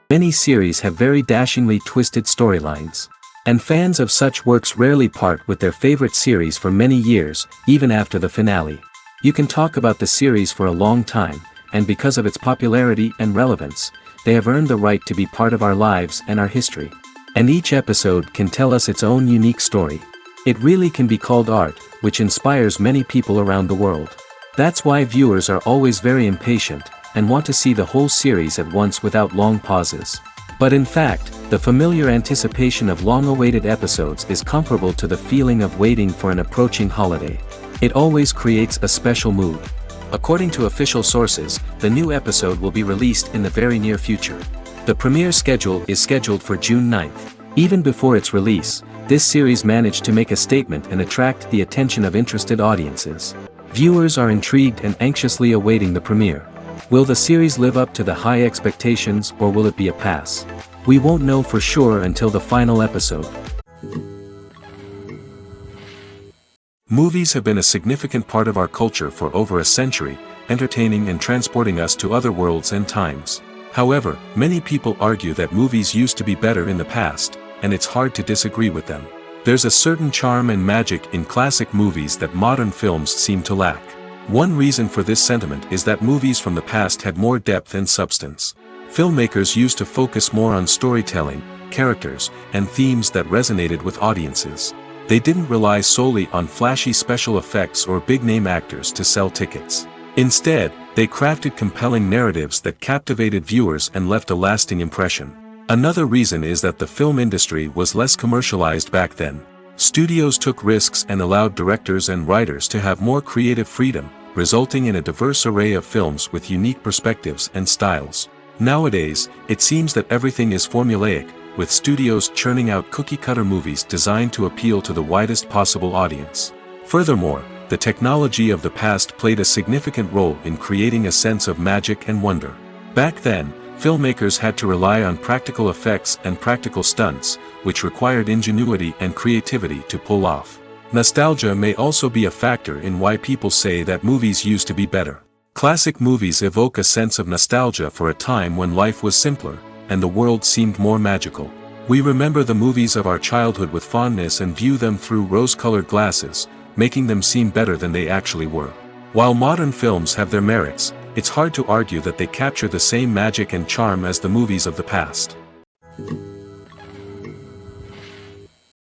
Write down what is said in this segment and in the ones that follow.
Many series have very dashingly twisted storylines. And fans of such works rarely part with their favorite series for many years, even after the finale. You can talk about the series for a long time, and because of its popularity and relevance, they have earned the right to be part of our lives and our history. And each episode can tell us its own unique story. It really can be called art, which inspires many people around the world. That's why viewers are always very impatient, and want to see the whole series at once without long pauses. But in fact, the familiar anticipation of long-awaited episodes is comparable to the feeling of waiting for an approaching holiday. It always creates a special mood. According to official sources, the new episode will be released in the very near future. The premiere schedule is scheduled for June 9th. Even before its release, this series managed to make a statement and attract the attention of interested audiences. Viewers are intrigued and anxiously awaiting the premiere. Will the series live up to the high expectations, or will it be a pass? We won't know for sure until the final episode. Movies have been a significant part of our culture for over a century, entertaining and transporting us to other worlds and times. However, many people argue that movies used to be better in the past, and it's hard to disagree with them. There's a certain charm and magic in classic movies that modern films seem to lack. One reason for this sentiment is that movies from the past had more depth and substance. Filmmakers used to focus more on storytelling, characters, and themes that resonated with audiences. They didn't rely solely on flashy special effects or big-name actors to sell tickets. Instead, they crafted compelling narratives that captivated viewers and left a lasting impression. Another reason is that the film industry was less commercialized back then. Studios took risks and allowed directors and writers to have more creative freedom, resulting in a diverse array of films with unique perspectives and styles. Nowadays, it seems that everything is formulaic, with studios churning out cookie-cutter movies designed to appeal to the widest possible audience. Furthermore, the technology of the past played a significant role in creating a sense of magic and wonder. Back then, filmmakers had to rely on practical effects and practical stunts, which required ingenuity and creativity to pull off. Nostalgia may also be a factor in why people say that movies used to be better. Classic movies evoke a sense of nostalgia for a time when life was simpler, and the world seemed more magical. We remember the movies of our childhood with fondness and view them through rose-colored glasses, making them seem better than they actually were. While modern films have their merits, it's hard to argue that they capture the same magic and charm as the movies of the past.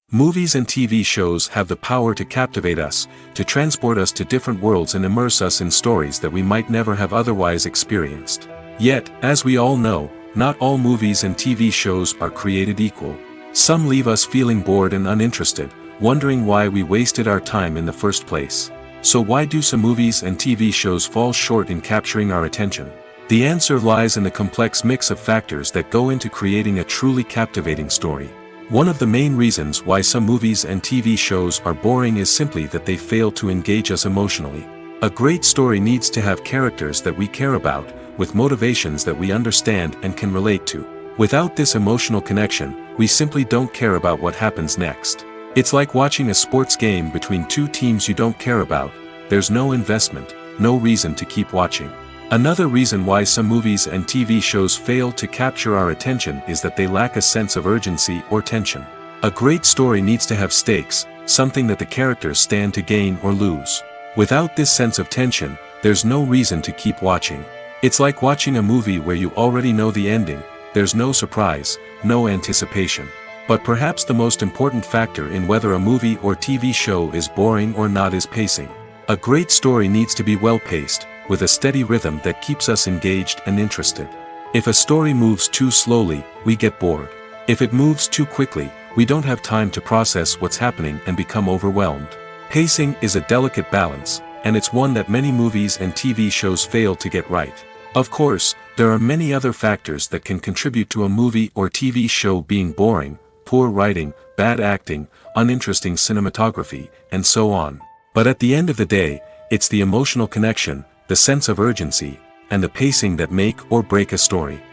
Movies and TV shows have the power to captivate us, to transport us to different worlds and immerse us in stories that we might never have otherwise experienced. Yet, as we all know, not all movies and TV shows are created equal. Some leave us feeling bored and uninterested, wondering why we wasted our time in the first place. So why do some movies and TV shows fall short in capturing our attention? The answer lies in the complex mix of factors that go into creating a truly captivating story. One of the main reasons why some movies and TV shows are boring is simply that they fail to engage us emotionally. A great story needs to have characters that we care about, with motivations that we understand and can relate to. Without this emotional connection, we simply don't care about what happens next. It's like watching a sports game between two teams you don't care about. There's no investment, no reason to keep watching. Another reason why some movies and TV shows fail to capture our attention is that they lack a sense of urgency or tension. A great story needs to have stakes, something that the characters stand to gain or lose. Without this sense of tension, there's no reason to keep watching. It's like watching a movie where you already know the ending. There's no surprise, no anticipation. But perhaps the most important factor in whether a movie or TV show is boring or not is pacing. A great story needs to be well-paced, with a steady rhythm that keeps us engaged and interested. If a story moves too slowly, we get bored. If it moves too quickly, we don't have time to process what's happening and become overwhelmed. Pacing is a delicate balance, and it's one that many movies and TV shows fail to get right. Of course, there are many other factors that can contribute to a movie or TV show being boring: poor writing, bad acting, uninteresting cinematography, and so on. But at the end of the day, it's the emotional connection, the sense of urgency, and the pacing that make or break a story.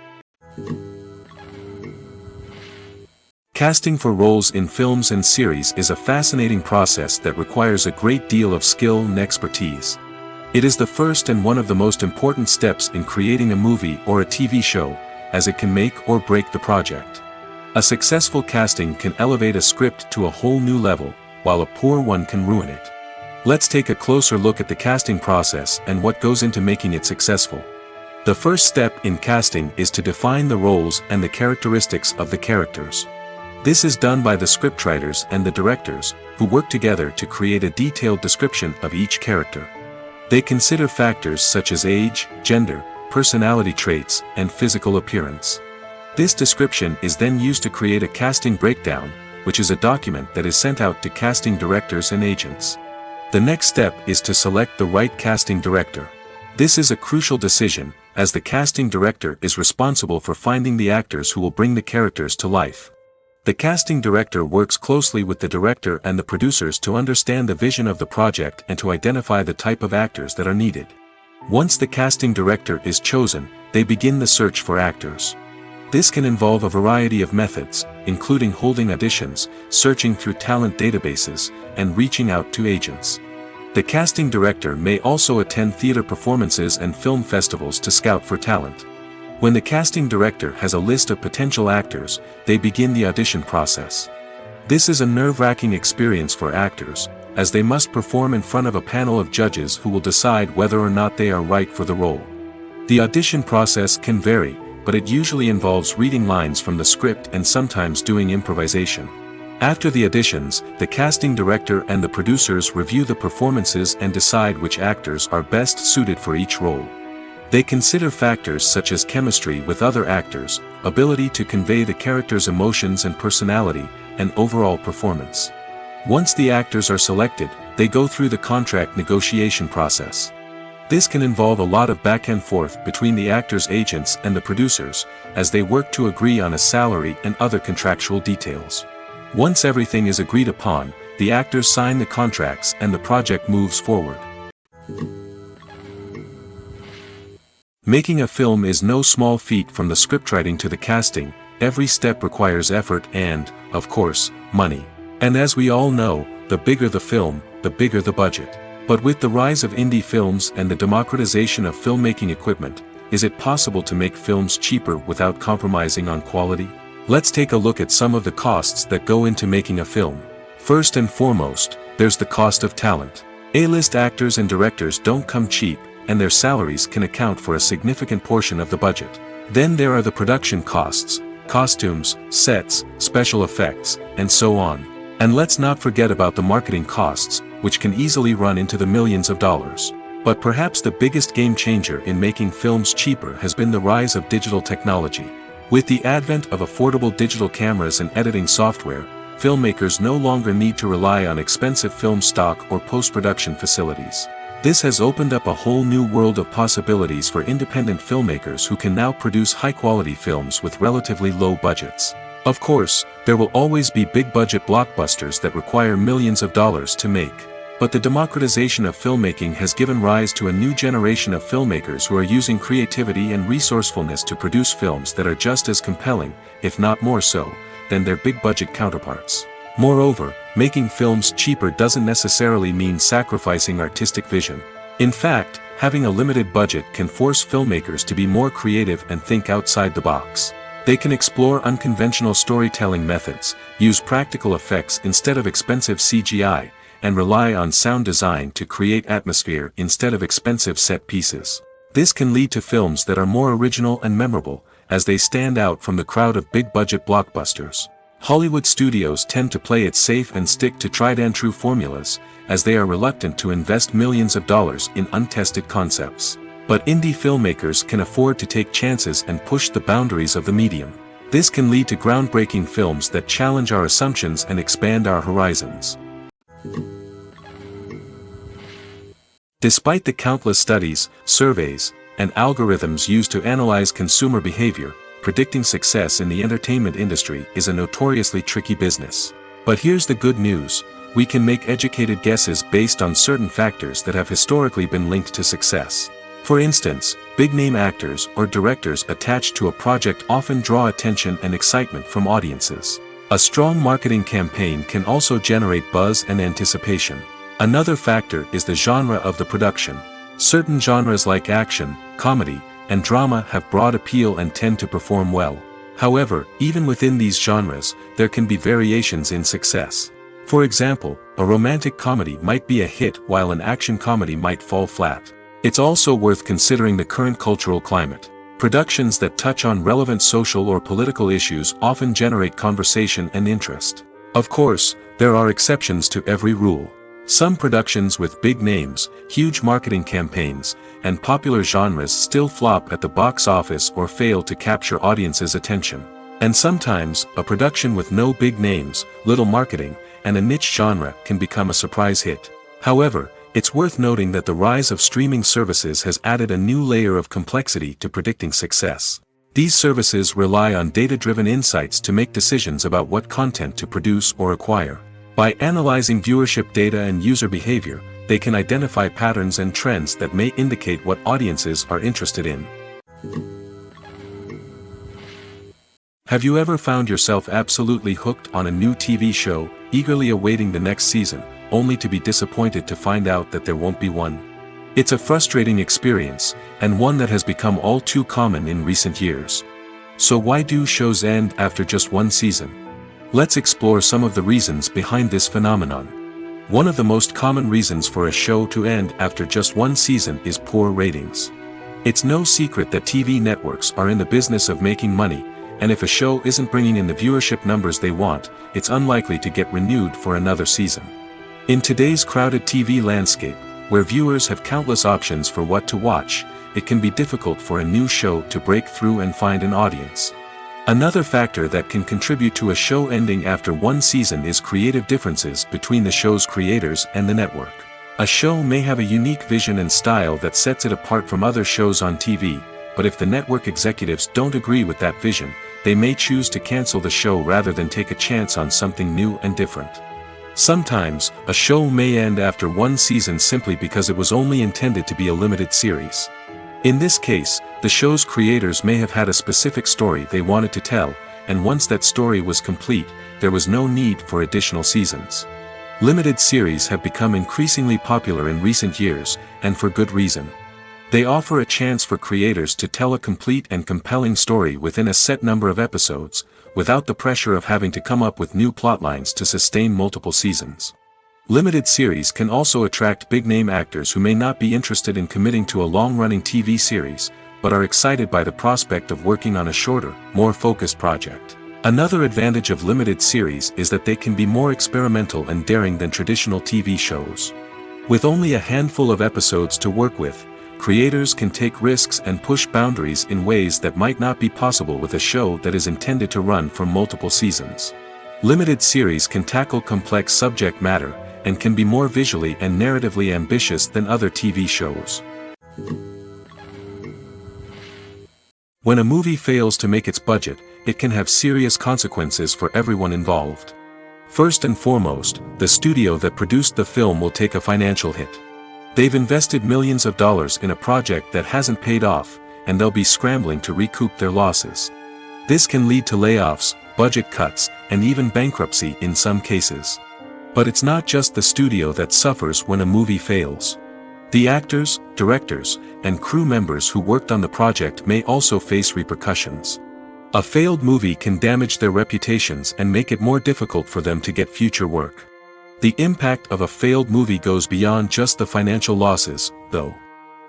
Casting for roles in films and series is a fascinating process that requires a great deal of skill and expertise. It is the first and one of the most important steps in creating a movie or a TV show, as it can make or break the project. A successful casting can elevate a script to a whole new level, while a poor one can ruin it. Let's take a closer look at the casting process and what goes into making it successful. The first step in casting is to define the roles and the characteristics of the characters. This is done by the scriptwriters and the directors, who work together to create a detailed description of each character. They consider factors such as age, gender, personality traits, and physical appearance. This description is then used to create a casting breakdown, which is a document that is sent out to casting directors and agents. The next step is to select the right casting director. This is a crucial decision, as the casting director is responsible for finding the actors who will bring the characters to life. The casting director works closely with the director and the producers to understand the vision of the project and to identify the type of actors that are needed. Once the casting director is chosen, they begin the search for actors. This can involve a variety of methods, including holding auditions, searching through talent databases, and reaching out to agents. The casting director may also attend theater performances and film festivals to scout for talent. When the casting director has a list of potential actors, they begin the audition process. This is a nerve-wracking experience for actors, as they must perform in front of a panel of judges who will decide whether or not they are right for the role. The audition process can vary, but it usually involves reading lines from the script and sometimes doing improvisation. After the auditions, the casting director and the producers review the performances and decide which actors are best suited for each role. They consider factors such as chemistry with other actors, ability to convey the character's emotions and personality, and overall performance. Once the actors are selected, they go through the contract negotiation process. This can involve a lot of back and forth between the actors' agents and the producers, as they work to agree on a salary and other contractual details. Once everything is agreed upon, the actors sign the contracts and the project moves forward. Making a film is no small feat. From the scriptwriting to the casting, every step requires effort and, of course, money. And as we all know, the bigger the film, the bigger the budget. But with the rise of indie films and the democratization of filmmaking equipment, is it possible to make films cheaper without compromising on quality? Let's take a look at some of the costs that go into making a film. First and foremost, there's the cost of talent. A-list actors and directors don't come cheap, and their salaries can account for a significant portion of the budget. Then there are the production costs, costumes, sets, special effects, and so on. And let's not forget about the marketing costs, which can easily run into the millions of dollars. But perhaps the biggest game changer in making films cheaper has been the rise of digital technology. With the advent of affordable digital cameras and editing software, filmmakers no longer need to rely on expensive film stock or post-production facilities. This has opened up a whole new world of possibilities for independent filmmakers who can now produce high-quality films with relatively low budgets. Of course, there will always be big-budget blockbusters that require millions of dollars to make. But the democratization of filmmaking has given rise to a new generation of filmmakers who are using creativity and resourcefulness to produce films that are just as compelling, if not more so, than their big-budget counterparts. Moreover, making films cheaper doesn't necessarily mean sacrificing artistic vision. In fact, having a limited budget can force filmmakers to be more creative and think outside the box. They can explore unconventional storytelling methods, use practical effects instead of expensive CGI, and rely on sound design to create atmosphere instead of expensive set pieces. This can lead to films that are more original and memorable, as they stand out from the crowd of big-budget blockbusters. Hollywood studios tend to play it safe and stick to tried-and-true formulas, as they are reluctant to invest millions of dollars in untested concepts. But indie filmmakers can afford to take chances and push the boundaries of the medium. This can lead to groundbreaking films that challenge our assumptions and expand our horizons. Despite the countless studies, surveys, and algorithms used to analyze consumer behavior, predicting success in the entertainment industry is a notoriously tricky business. But here's the good news: we can make educated guesses based on certain factors that have historically been linked to success. For instance, big-name actors or directors attached to a project often draw attention and excitement from audiences. A strong marketing campaign can also generate buzz and anticipation. Another factor is the genre of the production. Certain genres like action, comedy, and drama have broad appeal and tend to perform well. However, even within these genres, there can be variations in success. For example, a romantic comedy might be a hit while an action comedy might fall flat. It's also worth considering the current cultural climate. Productions that touch on relevant social or political issues often generate conversation and interest. Of course, there are exceptions to every rule. Some productions with big names, huge marketing campaigns, and popular genres still flop at the box office or fail to capture audiences' attention. And sometimes, a production with no big names, little marketing, and a niche genre can become a surprise hit. However, it's worth noting that the rise of streaming services has added a new layer of complexity to predicting success. These services rely on data-driven insights to make decisions about what content to produce or acquire. By analyzing viewership data and user behavior, they can identify patterns and trends that may indicate what audiences are interested in. Have you ever found yourself absolutely hooked on a new TV show, eagerly awaiting the next season, only to be disappointed to find out that there won't be one? It's a frustrating experience, and one that has become all too common in recent years. So why do shows end after just one season? Let's explore some of the reasons behind this phenomenon. One of the most common reasons for a show to end after just one season is poor ratings. It's no secret that TV networks are in the business of making money, and if a show isn't bringing in the viewership numbers they want, it's unlikely to get renewed for another season. In today's crowded TV landscape, where viewers have countless options for what to watch, it can be difficult for a new show to break through and find an audience. Another factor that can contribute to a show ending after one season is creative differences between the show's creators and the network. A show may have a unique vision and style that sets it apart from other shows on TV, but if the network executives don't agree with that vision, they may choose to cancel the show rather than take a chance on something new and different. Sometimes, a show may end after one season simply because it was only intended to be a limited series. In this case, the show's creators may have had a specific story they wanted to tell, and once that story was complete, there was no need for additional seasons. Limited series have become increasingly popular in recent years, and for good reason. They offer a chance for creators to tell a complete and compelling story within a set number of episodes, without the pressure of having to come up with new plotlines to sustain multiple seasons. Limited series can also attract big-name actors who may not be interested in committing to a long-running TV series, but are excited by the prospect of working on a shorter, more focused project. Another advantage of limited series is that they can be more experimental and daring than traditional TV shows. With only a handful of episodes to work with, creators can take risks and push boundaries in ways that might not be possible with a show that is intended to run for multiple seasons. Limited series can tackle complex subject matter, and can be more visually and narratively ambitious than other TV shows. When a movie fails to make its budget, it can have serious consequences for everyone involved. First and foremost, the studio that produced the film will take a financial hit. They've invested millions of dollars in a project that hasn't paid off, and they'll be scrambling to recoup their losses. This can lead to layoffs, budget cuts, and even bankruptcy in some cases. But it's not just the studio that suffers when a movie fails. The actors, directors, and crew members who worked on the project may also face repercussions. A failed movie can damage their reputations and make it more difficult for them to get future work. The impact of a failed movie goes beyond just the financial losses, though.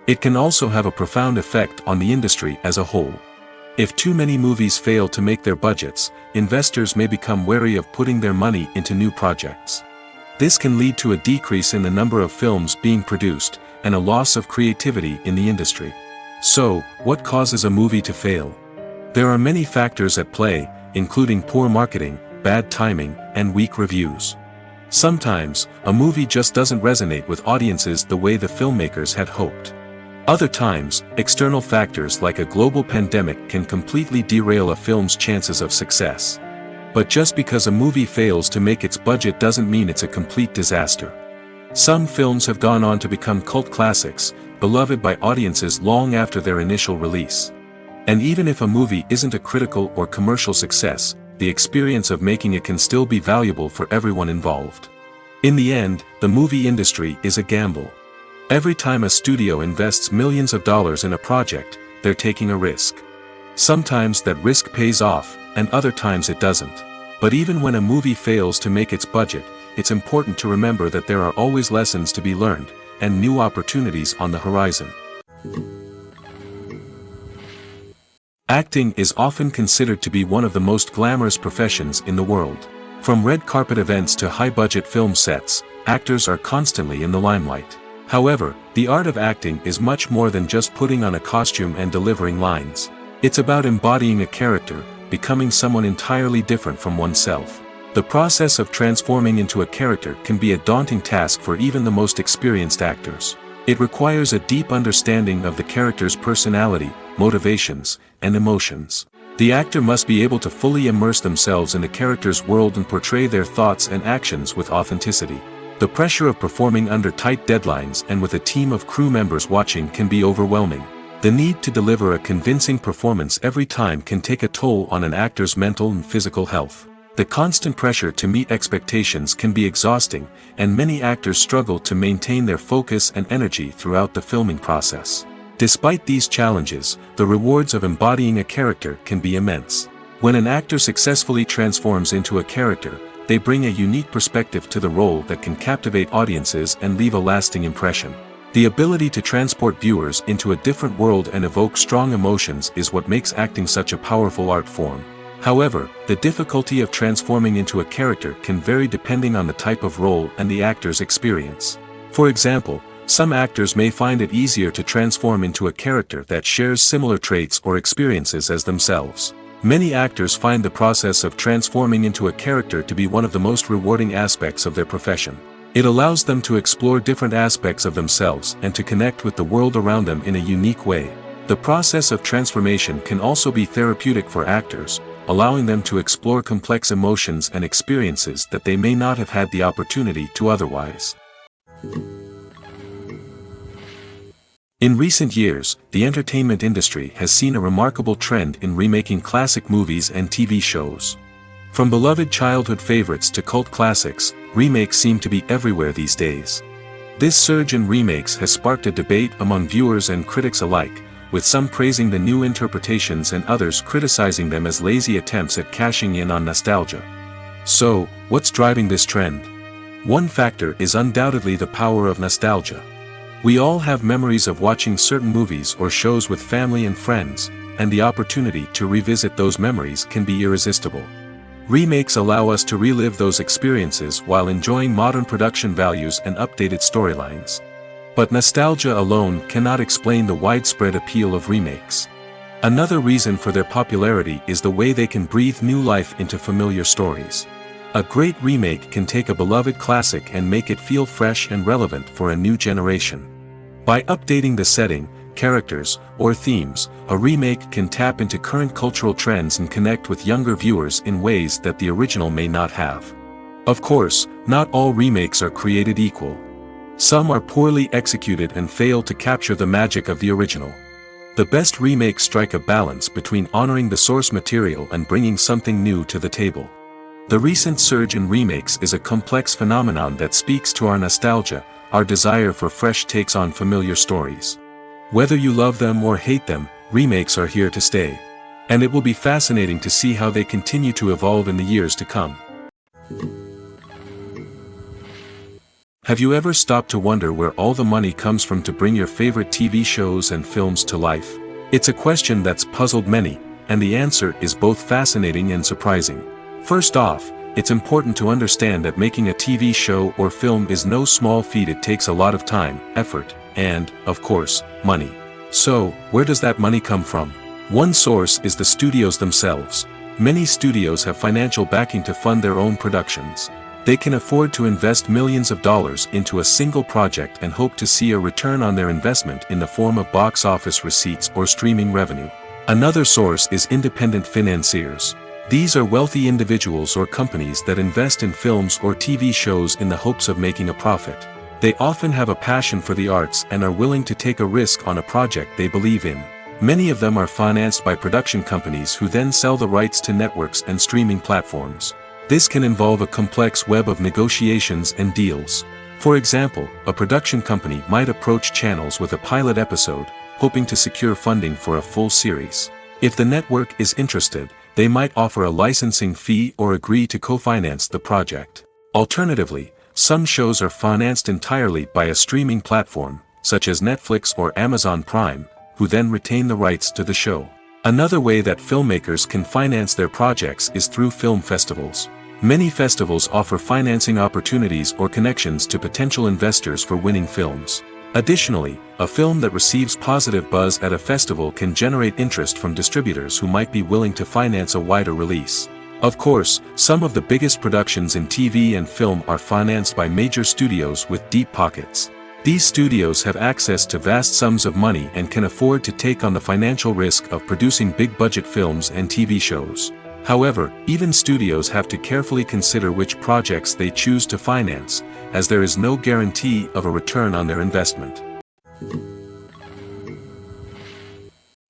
It can also have a profound effect on the industry as a whole. If too many movies fail to make their budgets, investors may become wary of putting their money into new projects. This can lead to a decrease in the number of films being produced, and a loss of creativity in the industry. So, what causes a movie to fail? There are many factors at play, including poor marketing, bad timing, and weak reviews. Sometimes, a movie just doesn't resonate with audiences the way the filmmakers had hoped. Other times, external factors like a global pandemic can completely derail a film's chances of success. But just because a movie fails to make its budget doesn't mean it's a complete disaster. Some films have gone on to become cult classics, beloved by audiences long after their initial release. And even if a movie isn't a critical or commercial success, the experience of making it can still be valuable for everyone involved. In the end, the movie industry is a gamble. Every time a studio invests millions of dollars in a project, they're taking a risk. Sometimes that risk pays off, and other times it doesn't. But even when a movie fails to make its budget, it's important to remember that there are always lessons to be learned, and new opportunities on the horizon. Acting is often considered to be one of the most glamorous professions in the world. From red carpet events to high-budget film sets, actors are constantly in the limelight. However, the art of acting is much more than just putting on a costume and delivering lines. It's about embodying a character, becoming someone entirely different from oneself. The process of transforming into a character can be a daunting task for even the most experienced actors. It requires a deep understanding of the character's personality, motivations, and emotions. The actor must be able to fully immerse themselves in the character's world and portray their thoughts and actions with authenticity. The pressure of performing under tight deadlines and with a team of crew members watching can be overwhelming. The need to deliver a convincing performance every time can take a toll on an actor's mental and physical health. The constant pressure to meet expectations can be exhausting, and many actors struggle to maintain their focus and energy throughout the filming process. Despite these challenges, the rewards of embodying a character can be immense. When an actor successfully transforms into a character, they bring a unique perspective to the role that can captivate audiences and leave a lasting impression. The ability to transport viewers into a different world and evoke strong emotions is what makes acting such a powerful art form. However, the difficulty of transforming into a character can vary depending on the type of role and the actor's experience. For example, some actors may find it easier to transform into a character that shares similar traits or experiences as themselves. Many actors find the process of transforming into a character to be one of the most rewarding aspects of their profession. It allows them to explore different aspects of themselves and to connect with the world around them in a unique way. The process of transformation can also be therapeutic for actors, allowing them to explore complex emotions and experiences that they may not have had the opportunity to otherwise. In recent years, the entertainment industry has seen a remarkable trend in remaking classic movies and TV shows. From beloved childhood favorites to cult classics, remakes seem to be everywhere these days. This surge in remakes has sparked a debate among viewers and critics alike, with some praising the new interpretations and others criticizing them as lazy attempts at cashing in on nostalgia. So, what's driving this trend? One factor is undoubtedly the power of nostalgia. We all have memories of watching certain movies or shows with family and friends, and the opportunity to revisit those memories can be irresistible. Remakes allow us to relive those experiences while enjoying modern production values and updated storylines. But nostalgia alone cannot explain the widespread appeal of remakes. Another reason for their popularity is the way they can breathe new life into familiar stories. A great remake can take a beloved classic and make it feel fresh and relevant for a new generation. By updating the setting, characters, or themes, a remake can tap into current cultural trends and connect with younger viewers in ways that the original may not have. Of course, not all remakes are created equal. Some are poorly executed and fail to capture the magic of the original. The best remakes strike a balance between honoring the source material and bringing something new to the table. The recent surge in remakes is a complex phenomenon that speaks to our nostalgia, our desire for fresh takes on familiar stories. Whether you love them or hate them, remakes are here to stay. And it will be fascinating to see how they continue to evolve in the years to come. Have you ever stopped to wonder where all the money comes from to bring your favorite TV shows and films to life? It's a question that's puzzled many, and the answer is both fascinating and surprising. First off, it's important to understand that making a TV show or film is no small feat. It takes a lot of time, effort, and, of course, money. So, where does that money come from? One source is the studios themselves. Many studios have financial backing to fund their own productions. They can afford to invest millions of dollars into a single project and hope to see a return on their investment in the form of box office receipts or streaming revenue. Another source is independent financiers. These are wealthy individuals or companies that invest in films or TV shows in the hopes of making a profit. They often have a passion for the arts and are willing to take a risk on a project they believe in. Many of them are financed by production companies who then sell the rights to networks and streaming platforms. This can involve a complex web of negotiations and deals. For example, a production company might approach channels with a pilot episode, hoping to secure funding for a full series. If the network is interested, they might offer a licensing fee or agree to co-finance the project. Alternatively, some shows are financed entirely by a streaming platform, such as Netflix or Amazon Prime, who then retain the rights to the show. Another way that filmmakers can finance their projects is through film festivals. Many festivals offer financing opportunities or connections to potential investors for winning films. Additionally, a film that receives positive buzz at a festival can generate interest from distributors who might be willing to finance a wider release. Of course, some of the biggest productions in TV and film are financed by major studios with deep pockets. These studios have access to vast sums of money and can afford to take on the financial risk of producing big-budget films and TV shows. However, even studios have to carefully consider which projects they choose to finance, as there is no guarantee of a return on their investment.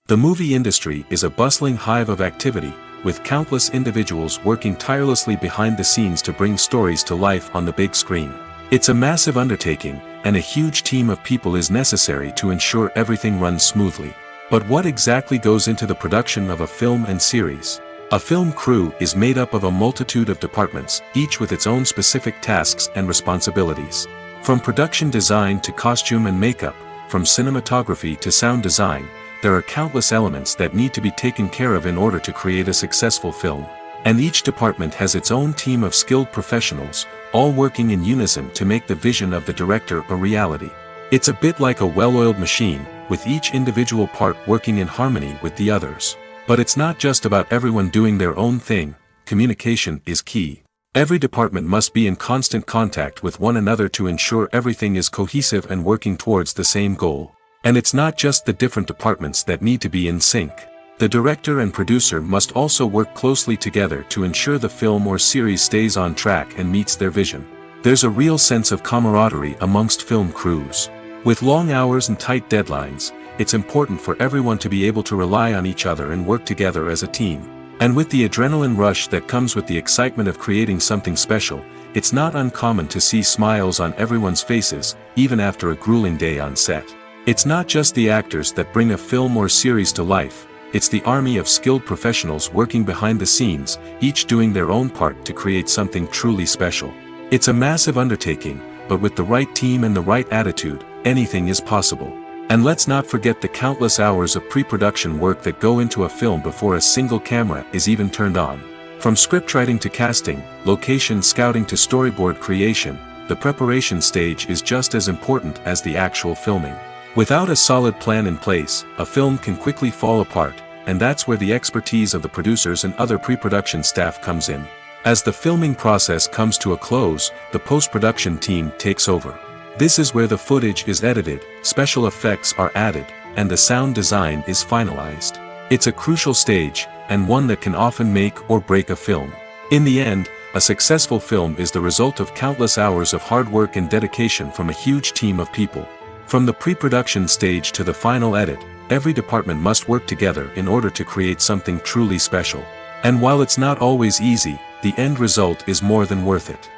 The movie industry is a bustling hive of activity, with countless individuals working tirelessly behind the scenes to bring stories to life on the big screen. It's a massive undertaking, and a huge team of people is necessary to ensure everything runs smoothly. But what exactly goes into the production of a film and series? A film crew is made up of a multitude of departments, each with its own specific tasks and responsibilities. From production design to costume and makeup, from cinematography to sound design, there are countless elements that need to be taken care of in order to create a successful film. And each department has its own team of skilled professionals, all working in unison to make the vision of the director a reality. It's a bit like a well-oiled machine, with each individual part working in harmony with the others. But it's not just about everyone doing their own thing. Communication is key. Every department must be in constant contact with one another to ensure everything is cohesive and working towards the same goal. And it's not just the different departments that need to be in sync. The director and producer must also work closely together to ensure the film or series stays on track and meets their vision. There's a real sense of camaraderie amongst film crews. With long hours and tight deadlines, it's important for everyone to be able to rely on each other and work together as a team. And with the adrenaline rush that comes with the excitement of creating something special, it's not uncommon to see smiles on everyone's faces, even after a grueling day on set. It's not just the actors that bring a film or series to life, it's the army of skilled professionals working behind the scenes, each doing their own part to create something truly special. It's a massive undertaking, but with the right team and the right attitude, anything is possible. And let's not forget the countless hours of pre-production work that go into a film before a single camera is even turned on. From scriptwriting to casting, location scouting to storyboard creation, the preparation stage is just as important as the actual filming. Without a solid plan in place, a film can quickly fall apart, and that's where the expertise of the producers and other pre-production staff comes in. As the filming process comes to a close, the post-production team takes over. This is where the footage is edited, special effects are added, and the sound design is finalized. It's a crucial stage, and one that can often make or break a film. In the end, a successful film is the result of countless hours of hard work and dedication from a huge team of people. From the pre-production stage to the final edit, every department must work together in order to create something truly special. And while it's not always easy, the end result is more than worth it.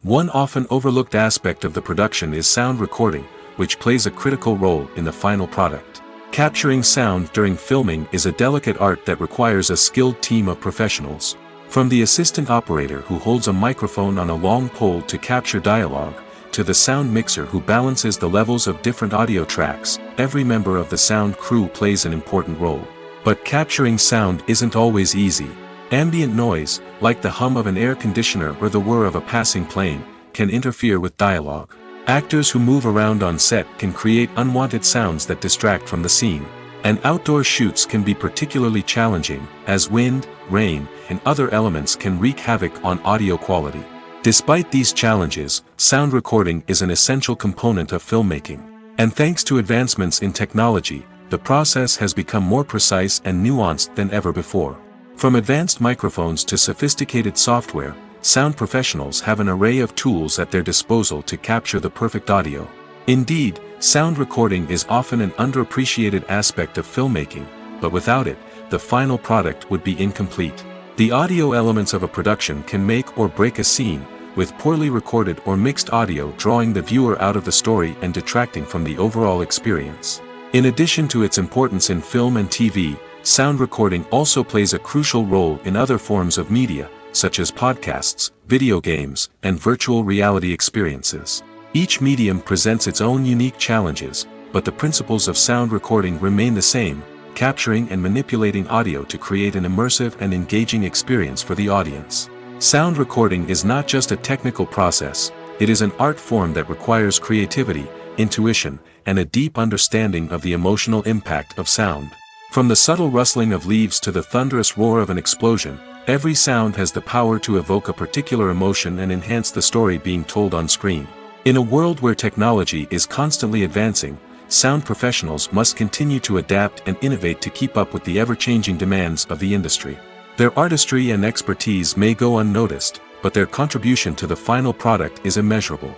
One often overlooked aspect of the production is sound recording, which plays a critical role in the final product. Capturing sound during filming is a delicate art that requires a skilled team of professionals. From the assistant operator who holds a microphone on a long pole to capture dialogue, to the sound mixer who balances the levels of different audio tracks, every member of the sound crew plays an important role. But capturing sound isn't always easy. Ambient noise, like the hum of an air conditioner or the whir of a passing plane, can interfere with dialogue. Actors who move around on set can create unwanted sounds that distract from the scene. And outdoor shoots can be particularly challenging, as wind, rain, and other elements can wreak havoc on audio quality. Despite these challenges, sound recording is an essential component of filmmaking. And thanks to advancements in technology, the process has become more precise and nuanced than ever before. From advanced microphones to sophisticated software, sound professionals have an array of tools at their disposal to capture the perfect audio. Indeed, sound recording is often an underappreciated aspect of filmmaking, but without it, the final product would be incomplete. The audio elements of a production can make or break a scene, with poorly recorded or mixed audio drawing the viewer out of the story and detracting from the overall experience. In addition to its importance in film and TV, sound recording also plays a crucial role in other forms of media, such as podcasts, video games, and virtual reality experiences. Each medium presents its own unique challenges, but the principles of sound recording remain the same, capturing and manipulating audio to create an immersive and engaging experience for the audience. Sound recording is not just a technical process, it is an art form that requires creativity, intuition, and a deep understanding of the emotional impact of sound. From the subtle rustling of leaves to the thunderous roar of an explosion, every sound has the power to evoke a particular emotion and enhance the story being told on screen. In a world where technology is constantly advancing, sound professionals must continue to adapt and innovate to keep up with the ever-changing demands of the industry. Their artistry and expertise may go unnoticed, but their contribution to the final product is immeasurable.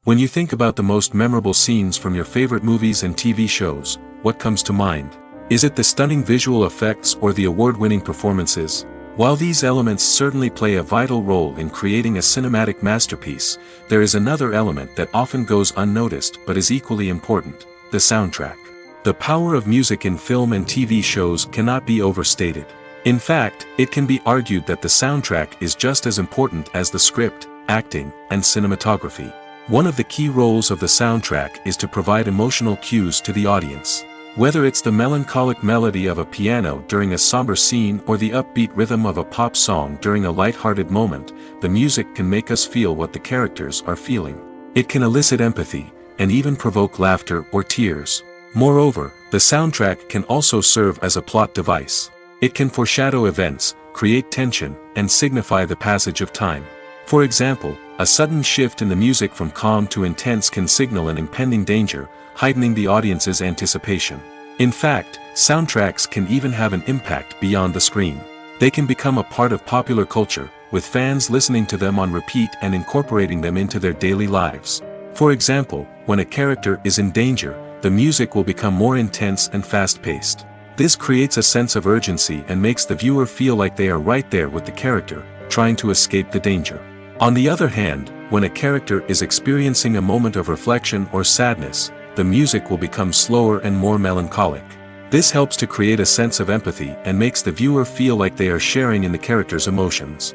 When you think about the most memorable scenes from your favorite movies and TV shows, what comes to mind? Is it the stunning visual effects or the award-winning performances? While these elements certainly play a vital role in creating a cinematic masterpiece, there is another element that often goes unnoticed but is equally important: the soundtrack. The power of music in film and TV shows cannot be overstated. In fact, it can be argued that the soundtrack is just as important as the script, acting, and cinematography. One of the key roles of the soundtrack is to provide emotional cues to the audience. Whether it's the melancholic melody of a piano during a somber scene or the upbeat rhythm of a pop song during a light-hearted moment, the music can make us feel what the characters are feeling. It can elicit empathy, and even provoke laughter or tears. Moreover, the soundtrack can also serve as a plot device. It can foreshadow events, create tension, and signify the passage of time. For example, a sudden shift in the music from calm to intense can signal an impending danger, heightening the audience's anticipation. In fact, soundtracks can even have an impact beyond the screen. They can become a part of popular culture, with fans listening to them on repeat and incorporating them into their daily lives. For example, when a character is in danger, the music will become more intense and fast-paced. This creates a sense of urgency and makes the viewer feel like they are right there with the character, trying to escape the danger. On the other hand, when a character is experiencing a moment of reflection or sadness, the music will become slower and more melancholic. This helps to create a sense of empathy and makes the viewer feel like they are sharing in the character's emotions.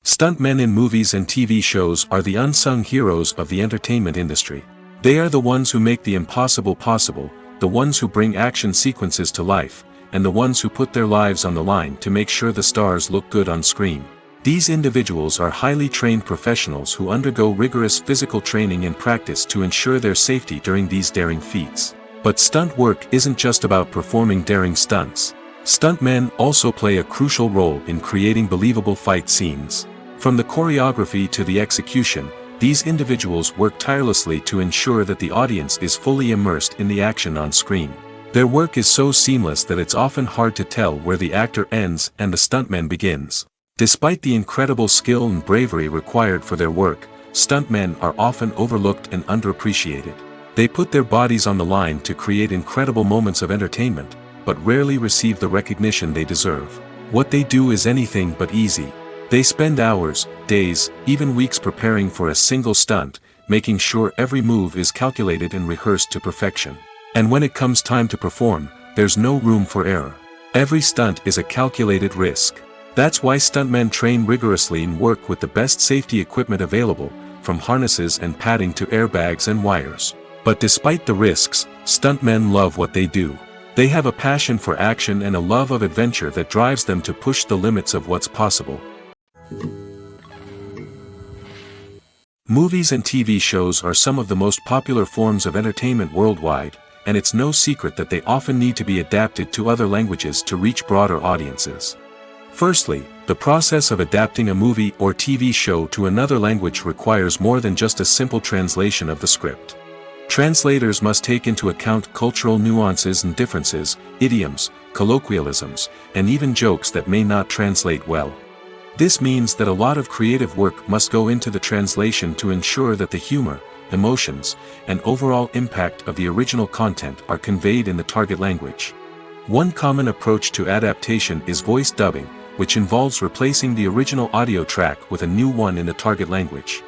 Stuntmen in movies and TV shows are the unsung heroes of the entertainment industry. They are the ones who make the impossible possible, the ones who bring action sequences to life, and the ones who put their lives on the line to make sure the stars look good on screen. These individuals are highly trained professionals who undergo rigorous physical training and practice to ensure their safety during these daring feats. But stunt work isn't just about performing daring stunts. Stuntmen also play a crucial role in creating believable fight scenes. From the choreography to the execution, these individuals work tirelessly to ensure that the audience is fully immersed in the action on screen. Their work is so seamless that it's often hard to tell where the actor ends and the stuntman begins. Despite the incredible skill and bravery required for their work, stuntmen are often overlooked and underappreciated. They put their bodies on the line to create incredible moments of entertainment, but rarely receive the recognition they deserve. What they do is anything but easy. They spend hours, days, even weeks preparing for a single stunt, making sure every move is calculated and rehearsed to perfection. And when it comes time to perform, there's no room for error. Every stunt is a calculated risk. That's why stuntmen train rigorously and work with the best safety equipment available, from harnesses and padding to airbags and wires. But despite the risks, stuntmen love what they do. They have a passion for action and a love of adventure that drives them to push the limits of what's possible. Movies and TV shows are some of the most popular forms of entertainment worldwide, and it's no secret that they often need to be adapted to other languages to reach broader audiences. Firstly, the process of adapting a movie or TV show to another language requires more than just a simple translation of the script. Translators must take into account cultural nuances and differences, idioms, colloquialisms, and even jokes that may not translate well. This means that a lot of creative work must go into the translation to ensure that the humor, emotions, and overall impact of the original content are conveyed in the target language. One common approach to adaptation is voice dubbing, which involves replacing the original audio track with a new one in the target language.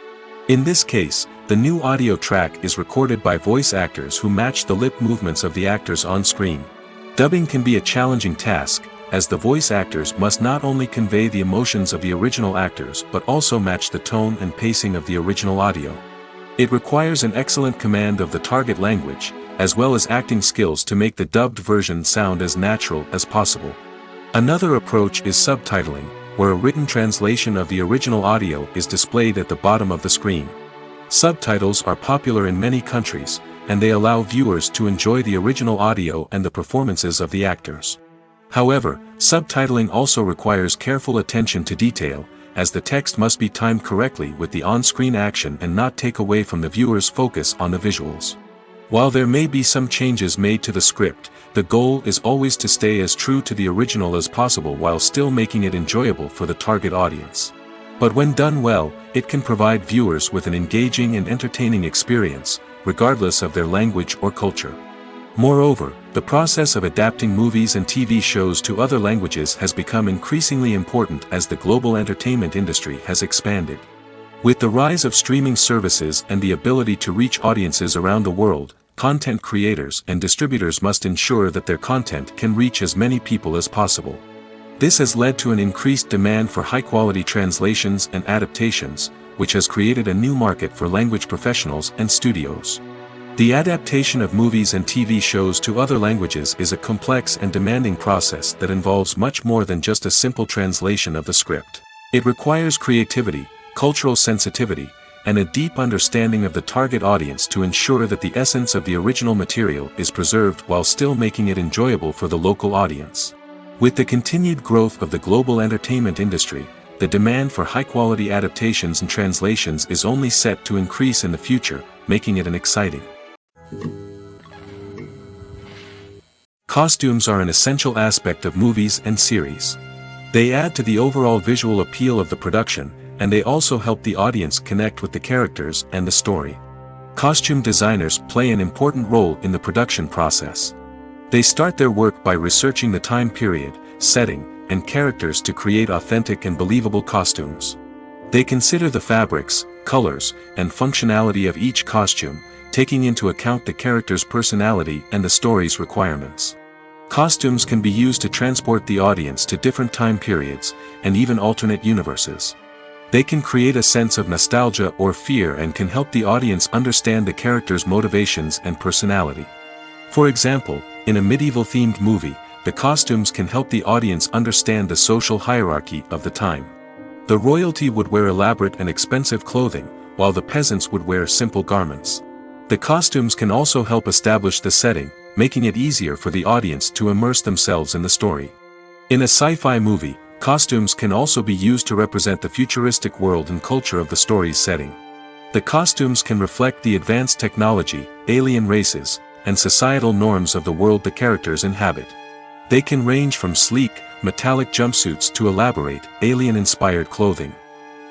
In this case, the new audio track is recorded by voice actors who match the lip movements of the actors on screen. Dubbing can be a challenging task, as the voice actors must not only convey the emotions of the original actors but also match the tone and pacing of the original audio. It requires an excellent command of the target language, as well as acting skills to make the dubbed version sound as natural as possible. Another approach is subtitling, where a written translation of the original audio is displayed at the bottom of the screen. Subtitles are popular in many countries, and they allow viewers to enjoy the original audio and the performances of the actors. However, subtitling also requires careful attention to detail, as the text must be timed correctly with the on-screen action and not take away from the viewer's focus on the visuals. While there may be some changes made to the script, the goal is always to stay as true to the original as possible while still making it enjoyable for the target audience. But when done well, it can provide viewers with an engaging and entertaining experience, regardless of their language or culture. Moreover, the process of adapting movies and TV shows to other languages has become increasingly important as the global entertainment industry has expanded. With the rise of streaming services and the ability to reach audiences around the world, content creators and distributors must ensure that their content can reach as many people as possible. This has led to an increased demand for high-quality translations and adaptations, which has created a new market for language professionals and studios. The adaptation of movies and TV shows to other languages is a complex and demanding process that involves much more than just a simple translation of the script. It requires creativity, cultural sensitivity, and a deep understanding of the target audience to ensure that the essence of the original material is preserved while still making it enjoyable for the local audience. With the continued growth of the global entertainment industry, the demand for high-quality adaptations and translations is only set to increase in the future, making it an exciting. Costumes are an essential aspect of movies and series. They add to the overall visual appeal of the production, and they also help the audience connect with the characters and the story. Costume designers play an important role in the production process. They start their work by researching the time period, setting, and characters to create authentic and believable costumes. They consider the fabrics, colors, and functionality of each costume, taking into account the character's personality and the story's requirements. Costumes can be used to transport the audience to different time periods, and even alternate universes. They can create a sense of nostalgia or fear and can help the audience understand the character's motivations and personality. For example, in a medieval-themed movie, the costumes can help the audience understand the social hierarchy of the time. The royalty would wear elaborate and expensive clothing, while the peasants would wear simple garments. The costumes can also help establish the setting, making it easier for the audience to immerse themselves in the story. In a sci-fi movie, costumes can also be used to represent the futuristic world and culture of the story's setting. The costumes can reflect the advanced technology, alien races, and societal norms of the world the characters inhabit. They can range from sleek, metallic jumpsuits to elaborate, alien-inspired clothing.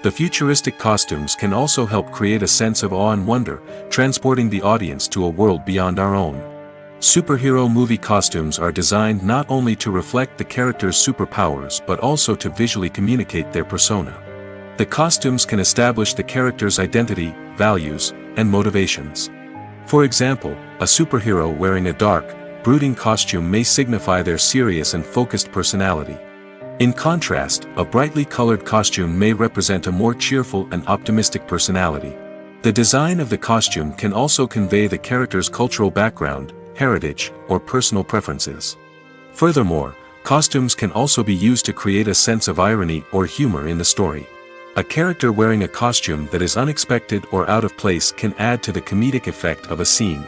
The futuristic costumes can also help create a sense of awe and wonder, transporting the audience to a world beyond our own. Superhero movie costumes are designed not only to reflect the character's superpowers but also to visually communicate their persona. The costumes can establish the character's identity, values, and motivations. For example, a superhero wearing a dark, brooding costume may signify their serious and focused personality. In contrast, a brightly colored costume may represent a more cheerful and optimistic personality. The design of the costume can also convey the character's cultural background, heritage, or personal preferences. Furthermore, costumes can also be used to create a sense of irony or humor in the story. A character wearing a costume that is unexpected or out of place can add to the comedic effect of a scene.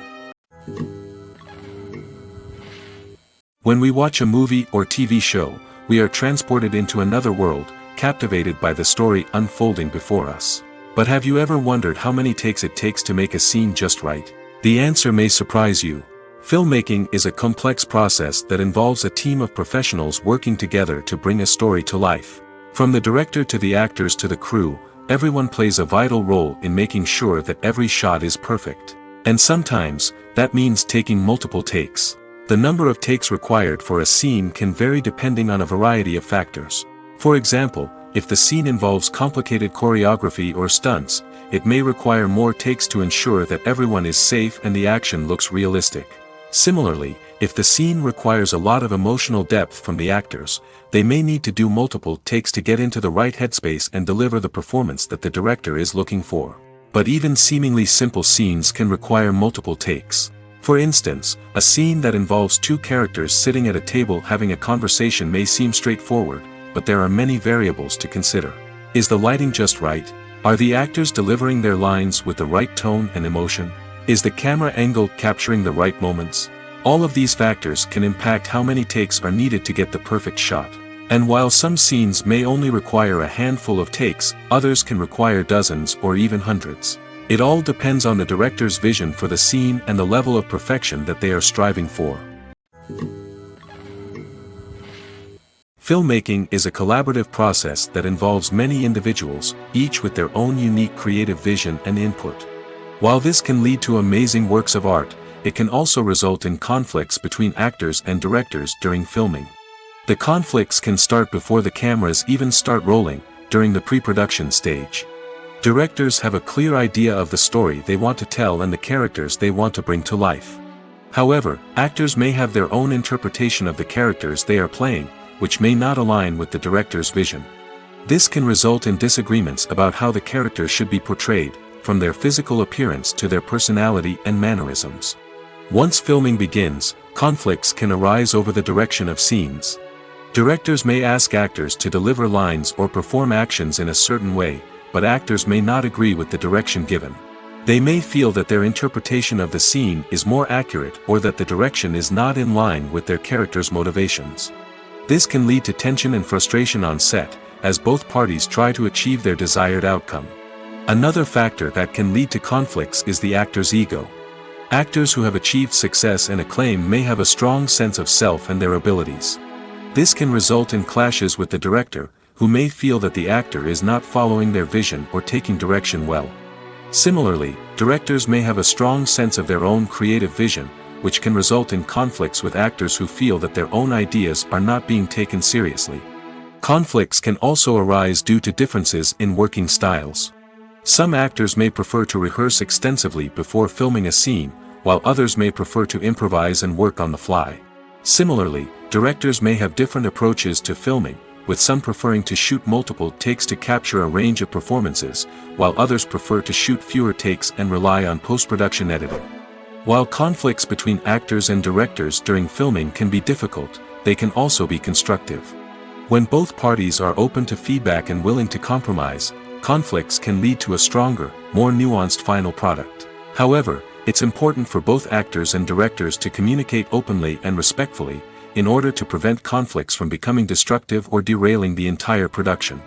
When we watch a movie or TV show, we are transported into another world, captivated by the story unfolding before us. But have you ever wondered how many takes it takes to make a scene just right? The answer may surprise you. Filmmaking is a complex process that involves a team of professionals working together to bring a story to life. From the director to the actors to the crew, everyone plays a vital role in making sure that every shot is perfect. And sometimes, that means taking multiple takes. The number of takes required for a scene can vary depending on a variety of factors. For example, if the scene involves complicated choreography or stunts, it may require more takes to ensure that everyone is safe and the action looks realistic. Similarly, if the scene requires a lot of emotional depth from the actors, they may need to do multiple takes to get into the right headspace and deliver the performance that the director is looking for. But even seemingly simple scenes can require multiple takes. For instance, a scene that involves two characters sitting at a table having a conversation may seem straightforward, but there are many variables to consider. Is the lighting just right? Are the actors delivering their lines with the right tone and emotion? Is the camera angle capturing the right moments? All of these factors can impact how many takes are needed to get the perfect shot. And while some scenes may only require a handful of takes, others can require dozens or even hundreds. It all depends on the director's vision for the scene and the level of perfection that they are striving for. Filmmaking is a collaborative process that involves many individuals, each with their own unique creative vision and input. While this can lead to amazing works of art, it can also result in conflicts between actors and directors during filming. The conflicts can start before the cameras even start rolling, during the pre-production stage. Directors have a clear idea of the story they want to tell and the characters they want to bring to life. However, actors may have their own interpretation of the characters they are playing, which may not align with the director's vision. This can result in disagreements about how the characters should be portrayed, from their physical appearance to their personality and mannerisms. Once filming begins, conflicts can arise over the direction of scenes. Directors may ask actors to deliver lines or perform actions in a certain way, but actors may not agree with the direction given. They may feel that their interpretation of the scene is more accurate or that the direction is not in line with their character's motivations. This can lead to tension and frustration on set, as both parties try to achieve their desired outcome. Another factor that can lead to conflicts is the actor's ego. Actors who have achieved success and acclaim may have a strong sense of self and their abilities. This can result in clashes with the director, who may feel that the actor is not following their vision or taking direction well. Similarly, directors may have a strong sense of their own creative vision, which can result in conflicts with actors who feel that their own ideas are not being taken seriously. Conflicts can also arise due to differences in working styles. Some actors may prefer to rehearse extensively before filming a scene, while others may prefer to improvise and work on the fly. Similarly, directors may have different approaches to filming, with some preferring to shoot multiple takes to capture a range of performances, while others prefer to shoot fewer takes and rely on post-production editing. While conflicts between actors and directors during filming can be difficult, they can also be constructive. When both parties are open to feedback and willing to compromise, conflicts can lead to a stronger, more nuanced final product. However, it's important for both actors and directors to communicate openly and respectfully, in order to prevent conflicts from becoming destructive or derailing the entire production.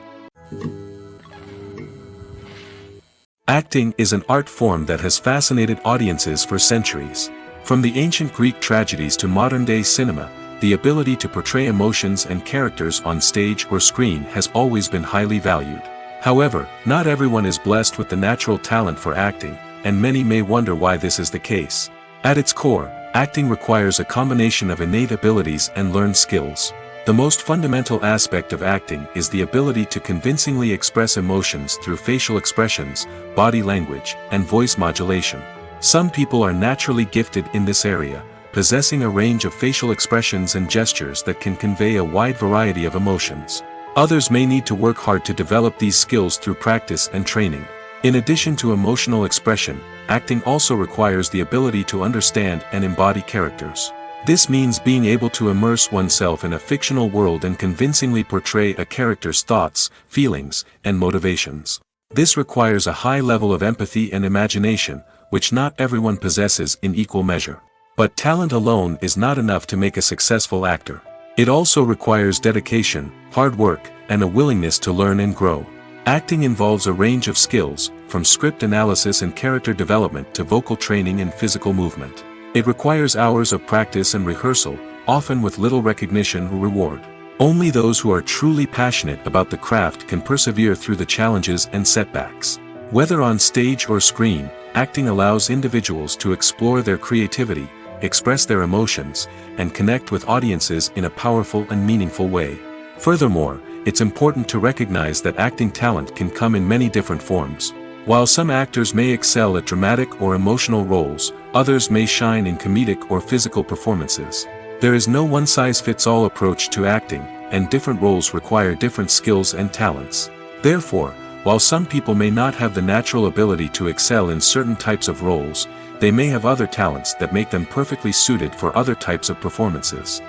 Acting is an art form that has fascinated audiences for centuries. From the ancient Greek tragedies to modern-day cinema, the ability to portray emotions and characters on stage or screen has always been highly valued. However, not everyone is blessed with the natural talent for acting, and many may wonder why this is the case. At its core, acting requires a combination of innate abilities and learned skills. The most fundamental aspect of acting is the ability to convincingly express emotions through facial expressions, body language, and voice modulation. Some people are naturally gifted in this area, possessing a range of facial expressions and gestures that can convey a wide variety of emotions. Others may need to work hard to develop these skills through practice and training. In addition to emotional expression, acting also requires the ability to understand and embody characters. This means being able to immerse oneself in a fictional world and convincingly portray a character's thoughts, feelings, and motivations. This requires a high level of empathy and imagination, which not everyone possesses in equal measure. But talent alone is not enough to make a successful actor. It also requires dedication, hard work, and a willingness to learn and grow. Acting involves a range of skills, from script analysis and character development to vocal training and physical movement. It requires hours of practice and rehearsal, often with little recognition or reward. Only those who are truly passionate about the craft can persevere through the challenges and setbacks. Whether on stage or screen, acting allows individuals to explore their creativity, express their emotions, and connect with audiences in a powerful and meaningful way. Furthermore, it's important to recognize that acting talent can come in many different forms. While some actors may excel at dramatic or emotional roles, others may shine in comedic or physical performances. There is no one-size-fits-all approach to acting, and different roles require different skills and talents. Therefore, while some people may not have the natural ability to excel in certain types of roles, they may have other talents that make them perfectly suited for other types of performances.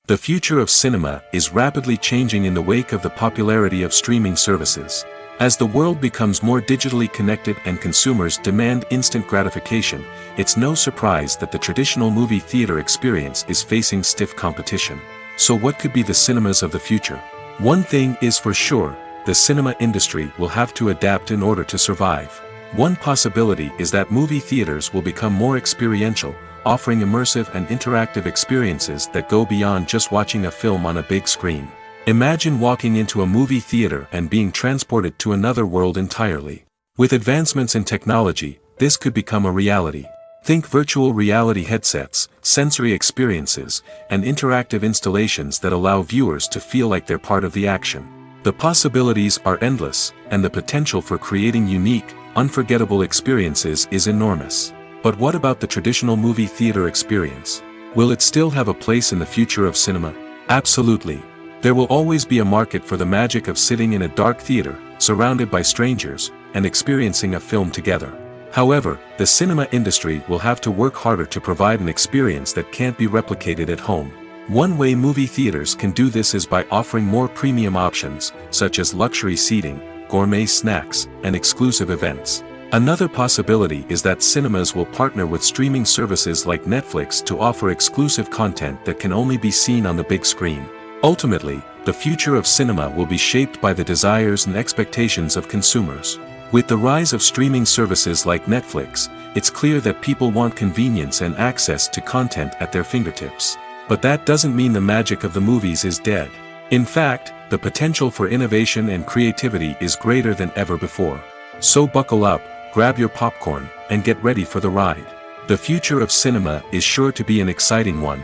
The future of cinema is rapidly changing in the wake of the popularity of streaming services. As the world becomes more digitally connected and consumers demand instant gratification, it's no surprise that the traditional movie theater experience is facing stiff competition. So what could be the cinemas of the future? One thing is for sure, the cinema industry will have to adapt in order to survive. One possibility is that movie theaters will become more experiential, offering immersive and interactive experiences that go beyond just watching a film on a big screen. Imagine walking into a movie theater and being transported to another world entirely. With advancements in technology, this could become a reality. Think virtual reality headsets, sensory experiences, and interactive installations that allow viewers to feel like they're part of the action. The possibilities are endless, and the potential for creating unique, unforgettable experiences is enormous. But what about the traditional movie theater experience? Will it still have a place in the future of cinema? Absolutely. There will always be a market for the magic of sitting in a dark theater, surrounded by strangers, and experiencing a film together. However, the cinema industry will have to work harder to provide an experience that can't be replicated at home. One way movie theaters can do this is by offering more premium options, such as luxury seating, gourmet snacks, and exclusive events. Another possibility is that cinemas will partner with streaming services like Netflix to offer exclusive content that can only be seen on the big screen. Ultimately, the future of cinema will be shaped by the desires and expectations of consumers. With the rise of streaming services like Netflix, it's clear that people want convenience and access to content at their fingertips. But that doesn't mean the magic of the movies is dead. In fact, the potential for innovation and creativity is greater than ever before. So buckle up, grab your popcorn, and get ready for the ride. The future of cinema is sure to be an exciting one.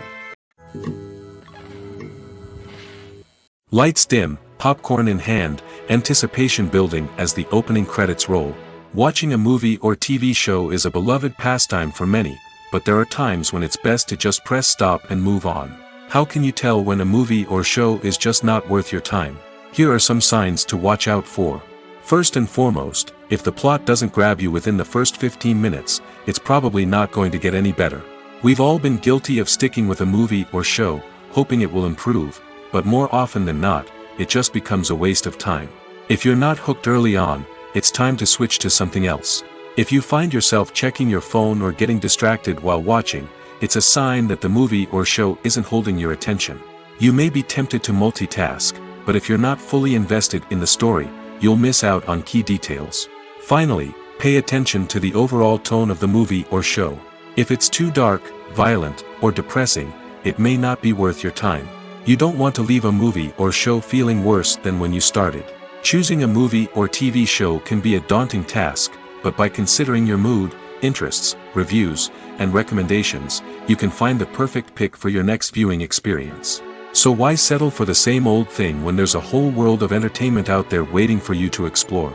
Lights dim, popcorn in hand, anticipation building as the opening credits roll. Watching a movie or TV show is a beloved pastime for many, but there are times when it's best to just press stop and move on. How can you tell when a movie or show is just not worth your time? Here are some signs to watch out for. First and foremost, if the plot doesn't grab you within the first 15 minutes, it's probably not going to get any better. We've all been guilty of sticking with a movie or show, hoping it will improve, but more often than not, it just becomes a waste of time. If you're not hooked early on, it's time to switch to something else. If you find yourself checking your phone or getting distracted while watching, it's a sign that the movie or show isn't holding your attention. You may be tempted to multitask, but if you're not fully invested in the story, you'll miss out on key details. Finally, pay attention to the overall tone of the movie or show. If it's too dark, violent, or depressing, it may not be worth your time. You don't want to leave a movie or show feeling worse than when you started. Choosing a movie or TV show can be a daunting task, but by considering your mood, interests, reviews, and recommendations, you can find the perfect pick for your next viewing experience. So why settle for the same old thing when there's a whole world of entertainment out there waiting for you to explore?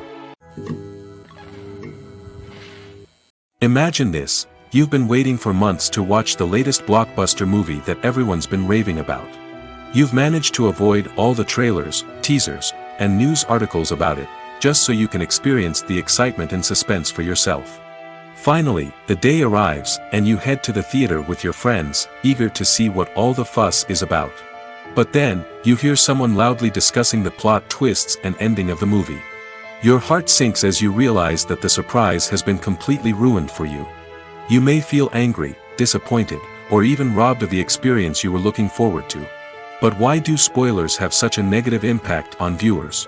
Imagine this: you've been waiting for months to watch the latest blockbuster movie that everyone's been raving about. You've managed to avoid all the trailers, teasers, and news articles about it, just so you can experience the excitement and suspense for yourself. Finally, the day arrives, and you head to the theater with your friends, eager to see what all the fuss is about. But then, you hear someone loudly discussing the plot twists and ending of the movie. Your heart sinks as you realize that the surprise has been completely ruined for you. You may feel angry, disappointed, or even robbed of the experience you were looking forward to. But why do spoilers have such a negative impact on viewers?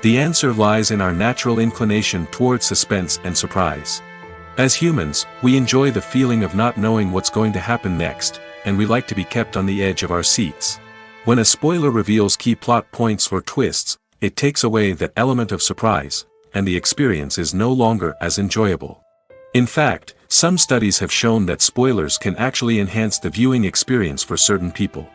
The answer lies in our natural inclination toward suspense and surprise. As humans, we enjoy the feeling of not knowing what's going to happen next, and we like to be kept on the edge of our seats. When a spoiler reveals key plot points or twists, it takes away that element of surprise, and the experience is no longer as enjoyable. In fact, some studies have shown that spoilers can actually enhance the viewing experience for certain people.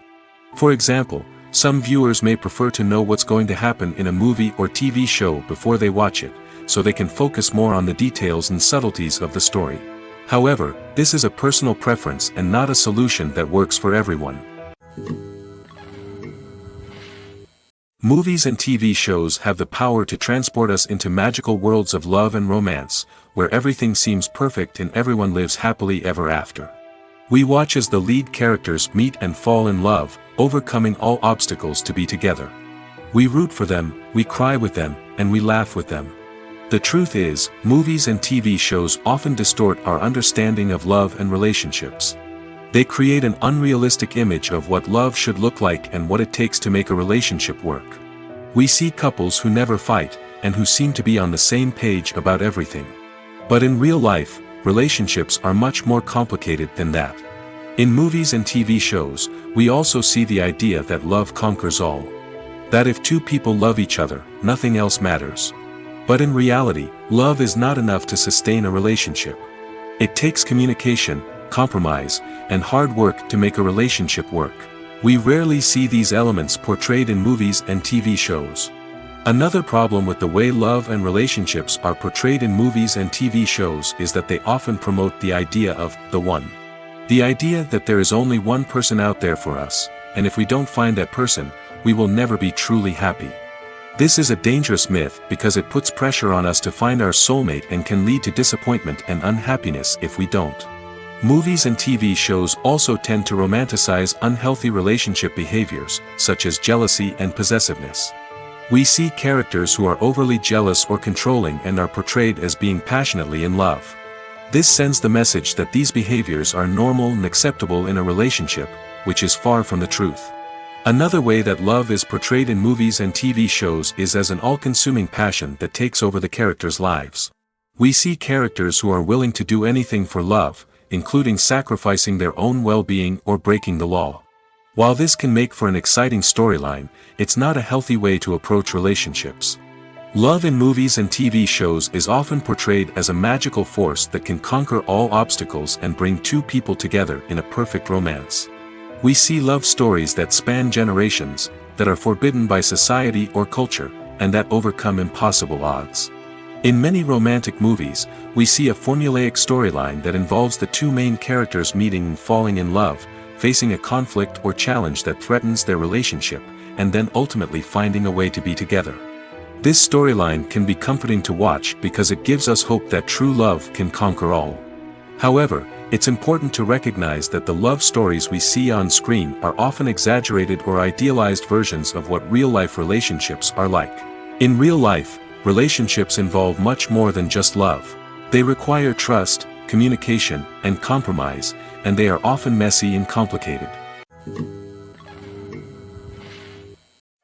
For example, some viewers may prefer to know what's going to happen in a movie or TV show before they watch it, so they can focus more on the details and subtleties of the story. However, this is a personal preference and not a solution that works for everyone. Movies and TV shows have the power to transport us into magical worlds of love and romance, where everything seems perfect and everyone lives happily ever after. We watch as the lead characters meet and fall in love, overcoming all obstacles to be together. We root for them, we cry with them, and we laugh with them. The truth is, movies and TV shows often distort our understanding of love and relationships. They create an unrealistic image of what love should look like and what it takes to make a relationship work. We see couples who never fight, and who seem to be on the same page about everything. But in real life, relationships are much more complicated than that. In movies and TV shows, we also see the idea that love conquers all. That if two people love each other, nothing else matters. But in reality, love is not enough to sustain a relationship. It takes communication, compromise, and hard work to make a relationship work. We rarely see these elements portrayed in movies and TV shows. Another problem with the way love and relationships are portrayed in movies and TV shows is that they often promote the idea of the one. The idea that there is only one person out there for us, and if we don't find that person, we will never be truly happy. This is a dangerous myth because it puts pressure on us to find our soulmate and can lead to disappointment and unhappiness if we don't. Movies and TV shows also tend to romanticize unhealthy relationship behaviors, such as jealousy and possessiveness. We see characters who are overly jealous or controlling and are portrayed as being passionately in love. This sends the message that these behaviors are normal and acceptable in a relationship, which is far from the truth. Another way that love is portrayed in movies and TV shows is as an all-consuming passion that takes over the characters' lives. We see characters who are willing to do anything for love, including sacrificing their own well-being or breaking the law. While this can make for an exciting storyline, it's not a healthy way to approach relationships. Love in movies and TV shows is often portrayed as a magical force that can conquer all obstacles and bring two people together in a perfect romance. We see love stories that span generations, that are forbidden by society or culture, and that overcome impossible odds. In many romantic movies, we see a formulaic storyline that involves the two main characters meeting and falling in love, facing a conflict or challenge that threatens their relationship, and then ultimately finding a way to be together. This storyline can be comforting to watch because it gives us hope that true love can conquer all. However, it's important to recognize that the love stories we see on screen are often exaggerated or idealized versions of what real-life relationships are like. In real life, relationships involve much more than just love. They require trust, communication, and compromise, and they are often messy and complicated.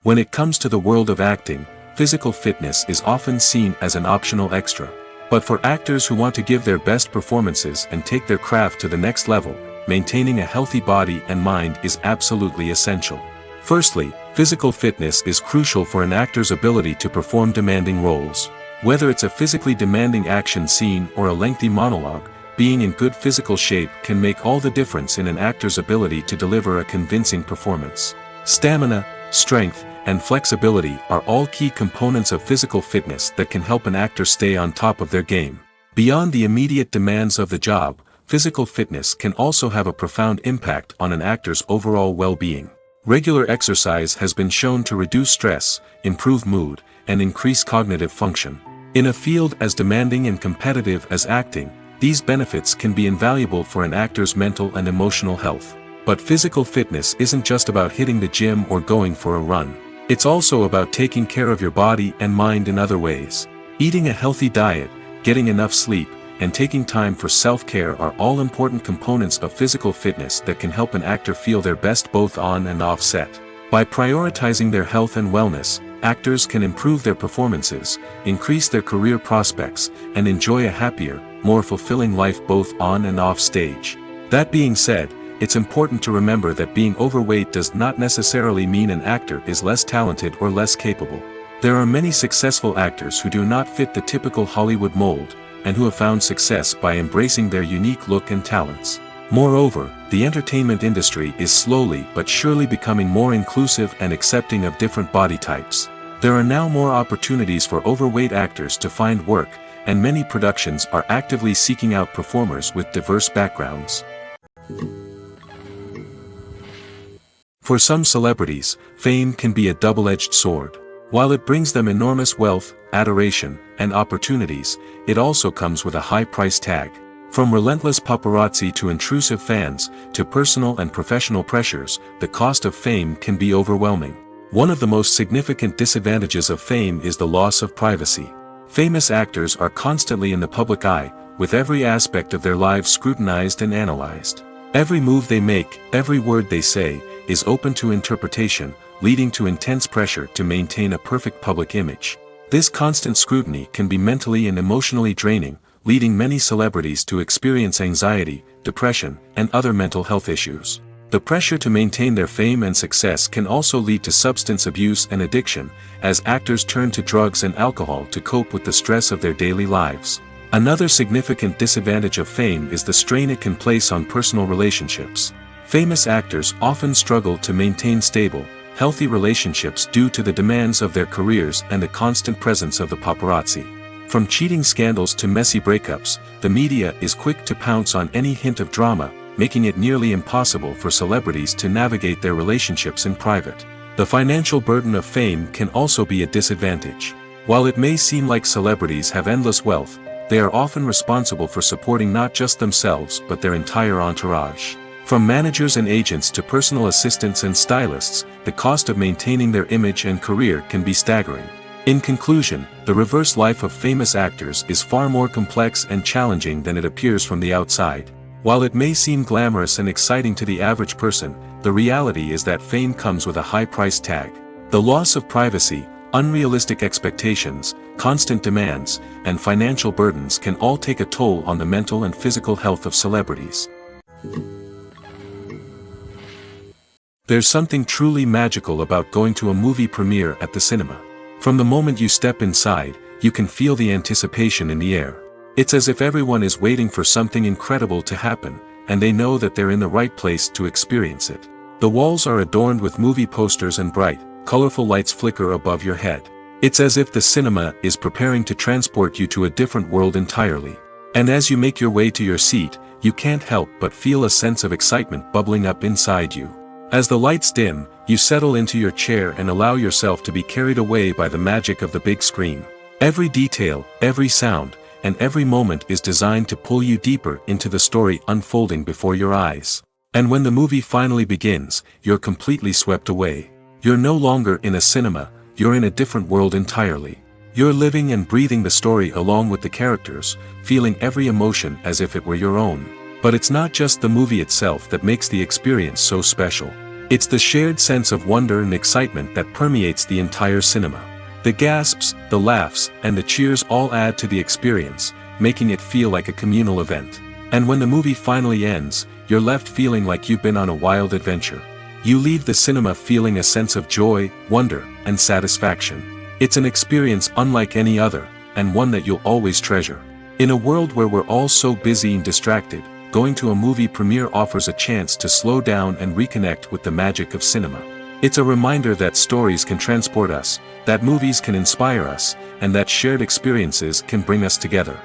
When it comes to the world of acting, physical fitness is often seen as an optional extra. But for actors who want to give their best performances and take their craft to the next level, maintaining a healthy body and mind is absolutely essential. Firstly, physical fitness is crucial for an actor's ability to perform demanding roles. Whether it's a physically demanding action scene or a lengthy monologue, being in good physical shape can make all the difference in an actor's ability to deliver a convincing performance. Stamina, strength, and flexibility are all key components of physical fitness that can help an actor stay on top of their game. Beyond the immediate demands of the job, physical fitness can also have a profound impact on an actor's overall well-being. Regular exercise has been shown to reduce stress, improve mood, and increase cognitive function. In a field as demanding and competitive as acting, these benefits can be invaluable for an actor's mental and emotional health. But physical fitness isn't just about hitting the gym or going for a run. It's also about taking care of your body and mind in other ways. Eating a healthy diet, getting enough sleep, and taking time for self-care are all important components of physical fitness that can help an actor feel their best both on and off set. By prioritizing their health and wellness, actors can improve their performances, increase their career prospects, and enjoy a happier, more fulfilling life both on and off stage. That being said, it's important to remember that being overweight does not necessarily mean an actor is less talented or less capable. There are many successful actors who do not fit the typical Hollywood mold, and who have found success by embracing their unique look and talents. Moreover, the entertainment industry is slowly but surely becoming more inclusive and accepting of different body types. There are now more opportunities for overweight actors to find work, and many productions are actively seeking out performers with diverse backgrounds. For some celebrities, fame can be a double-edged sword. While it brings them enormous wealth, adoration, and opportunities, it also comes with a high price tag. From relentless paparazzi to intrusive fans, to personal and professional pressures, the cost of fame can be overwhelming. One of the most significant disadvantages of fame is the loss of privacy. Famous actors are constantly in the public eye, with every aspect of their lives scrutinized and analyzed. Every move they make, every word they say, is open to interpretation, leading to intense pressure to maintain a perfect public image. This constant scrutiny can be mentally and emotionally draining, leading many celebrities to experience anxiety, depression, and other mental health issues. The pressure to maintain their fame and success can also lead to substance abuse and addiction, as actors turn to drugs and alcohol to cope with the stress of their daily lives. Another significant disadvantage of fame is the strain it can place on personal relationships. Famous actors often struggle to maintain stable, healthy relationships due to the demands of their careers and the constant presence of the paparazzi. From cheating scandals to messy breakups, the media is quick to pounce on any hint of drama, making it nearly impossible for celebrities to navigate their relationships in private. The financial burden of fame can also be a disadvantage. While it may seem like celebrities have endless wealth, they are often responsible for supporting not just themselves but their entire entourage. From managers and agents to personal assistants and stylists, the cost of maintaining their image and career can be staggering. In conclusion, the reverse life of famous actors is far more complex and challenging than it appears from the outside. While it may seem glamorous and exciting to the average person, the reality is that fame comes with a high price tag. The loss of privacy, unrealistic expectations, constant demands, and financial burdens can all take a toll on the mental and physical health of celebrities. There's something truly magical about going to a movie premiere at the cinema. From the moment you step inside, you can feel the anticipation in the air. It's as if everyone is waiting for something incredible to happen, and they know that they're in the right place to experience it. The walls are adorned with movie posters and bright, colorful lights flicker above your head. It's as if the cinema is preparing to transport you to a different world entirely. And as you make your way to your seat, you can't help but feel a sense of excitement bubbling up inside you. As the lights dim, you settle into your chair and allow yourself to be carried away by the magic of the big screen. Every detail, every sound, and every moment is designed to pull you deeper into the story unfolding before your eyes. And when the movie finally begins, you're completely swept away. You're no longer in a cinema, you're in a different world entirely. You're living and breathing the story along with the characters, feeling every emotion as if it were your own. But it's not just the movie itself that makes the experience so special. It's the shared sense of wonder and excitement that permeates the entire cinema. The gasps, the laughs, and the cheers all add to the experience, making it feel like a communal event. And when the movie finally ends, you're left feeling like you've been on a wild adventure. You leave the cinema feeling a sense of joy, wonder, and satisfaction. It's an experience unlike any other, and one that you'll always treasure. In a world where we're all so busy and distracted, going to a movie premiere offers a chance to slow down and reconnect with the magic of cinema. It's a reminder that stories can transport us, that movies can inspire us, and that shared experiences can bring us together.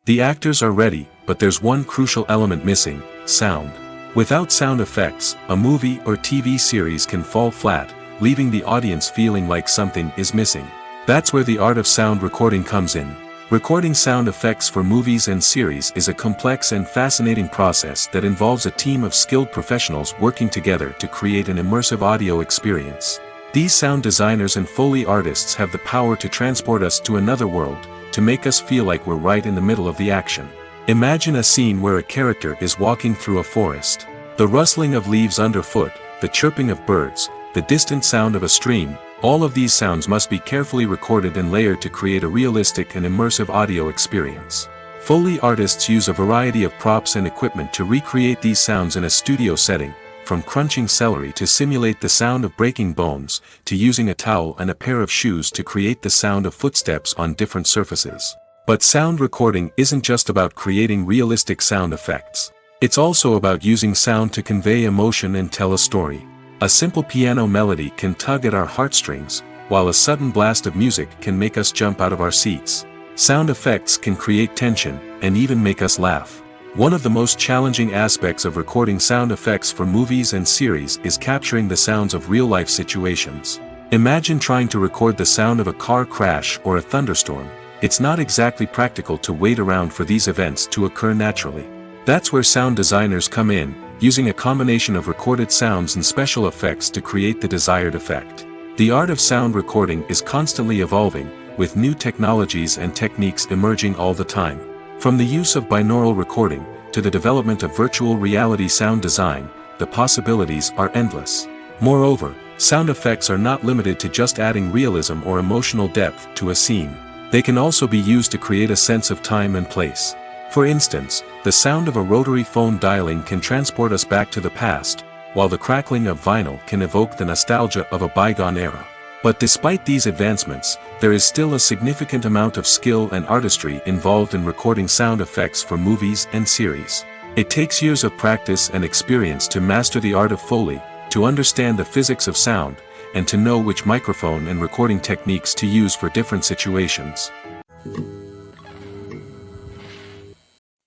The actors are ready, but there's one crucial element missing: sound. Without sound effects, a movie or TV series can fall flat, leaving the audience feeling like something is missing. That's where the art of sound recording comes in. Recording sound effects for movies and series is a complex and fascinating process that involves a team of skilled professionals working together to create an immersive audio experience. These sound designers and Foley artists have the power to transport us to another world, to make us feel like we're right in the middle of the action. Imagine a scene where a character is walking through a forest. The rustling of leaves underfoot, the chirping of birds, the distant sound of a stream, all of these sounds must be carefully recorded and layered to create a realistic and immersive audio experience. Foley artists use a variety of props and equipment to recreate these sounds in a studio setting, from crunching celery to simulate the sound of breaking bones, to using a towel and a pair of shoes to create the sound of footsteps on different surfaces. But sound recording isn't just about creating realistic sound effects. It's also about using sound to convey emotion and tell a story. A simple piano melody can tug at our heartstrings, while a sudden blast of music can make us jump out of our seats. Sound effects can create tension, and even make us laugh. One of the most challenging aspects of recording sound effects for movies and series is capturing the sounds of real-life situations. Imagine trying to record the sound of a car crash or a thunderstorm. It's not exactly practical to wait around for these events to occur naturally. That's where sound designers come in, using a combination of recorded sounds and special effects to create the desired effect. The art of sound recording is constantly evolving, with new technologies and techniques emerging all the time. From the use of binaural recording, to the development of virtual reality sound design, the possibilities are endless. Moreover, sound effects are not limited to just adding realism or emotional depth to a scene. They can also be used to create a sense of time and place. For instance, the sound of a rotary phone dialing can transport us back to the past, while the crackling of vinyl can evoke the nostalgia of a bygone era. But despite these advancements, there is still a significant amount of skill and artistry involved in recording sound effects for movies and series. It takes years of practice and experience to master the art of Foley, to understand the physics of sound, and to know which microphone and recording techniques to use for different situations.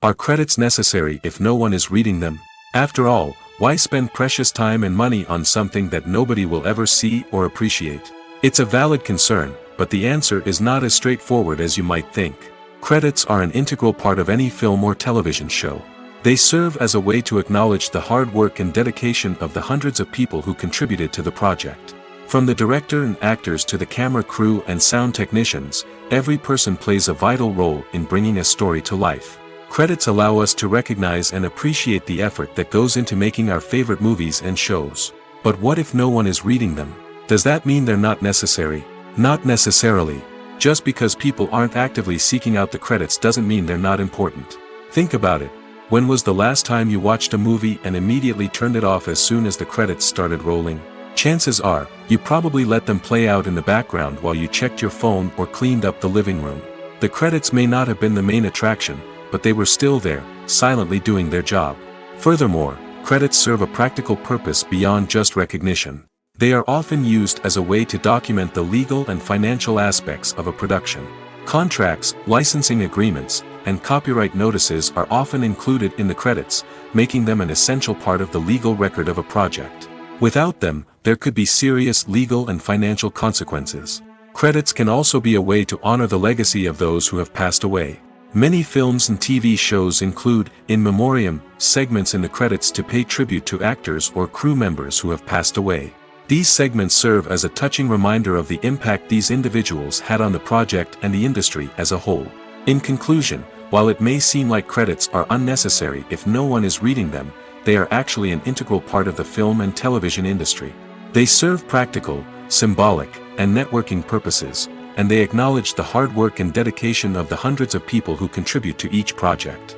Are credits necessary if no one is reading them? After all, why spend precious time and money on something that nobody will ever see or appreciate? It's a valid concern, but the answer is not as straightforward as you might think. Credits are an integral part of any film or television show. They serve as a way to acknowledge the hard work and dedication of the hundreds of people who contributed to the project. From the director and actors to the camera crew and sound technicians, every person plays a vital role in bringing a story to life. Credits allow us to recognize and appreciate the effort that goes into making our favorite movies and shows. But what if no one is reading them? Does that mean they're not necessary? Not necessarily. Just because people aren't actively seeking out the credits doesn't mean they're not important. Think about it. When was the last time you watched a movie and immediately turned it off as soon as the credits started rolling? Chances are, you probably let them play out in the background while you checked your phone or cleaned up the living room. The credits may not have been the main attraction, but they were still there, silently doing their job. Furthermore, credits serve a practical purpose beyond just recognition. They are often used as a way to document the legal and financial aspects of a production. Contracts, licensing agreements, and copyright notices are often included in the credits, making them an essential part of the legal record of a project. Without them, there could be serious legal and financial consequences. Credits can also be a way to honor the legacy of those who have passed away. Many films and TV shows include, in memoriam, segments in the credits to pay tribute to actors or crew members who have passed away. These segments serve as a touching reminder of the impact these individuals had on the project and the industry as a whole. In conclusion, while it may seem like credits are unnecessary if no one is reading them, they are actually an integral part of the film and television industry. They serve practical, symbolic, and networking purposes, and they acknowledge the hard work and dedication of the hundreds of people who contribute to each project.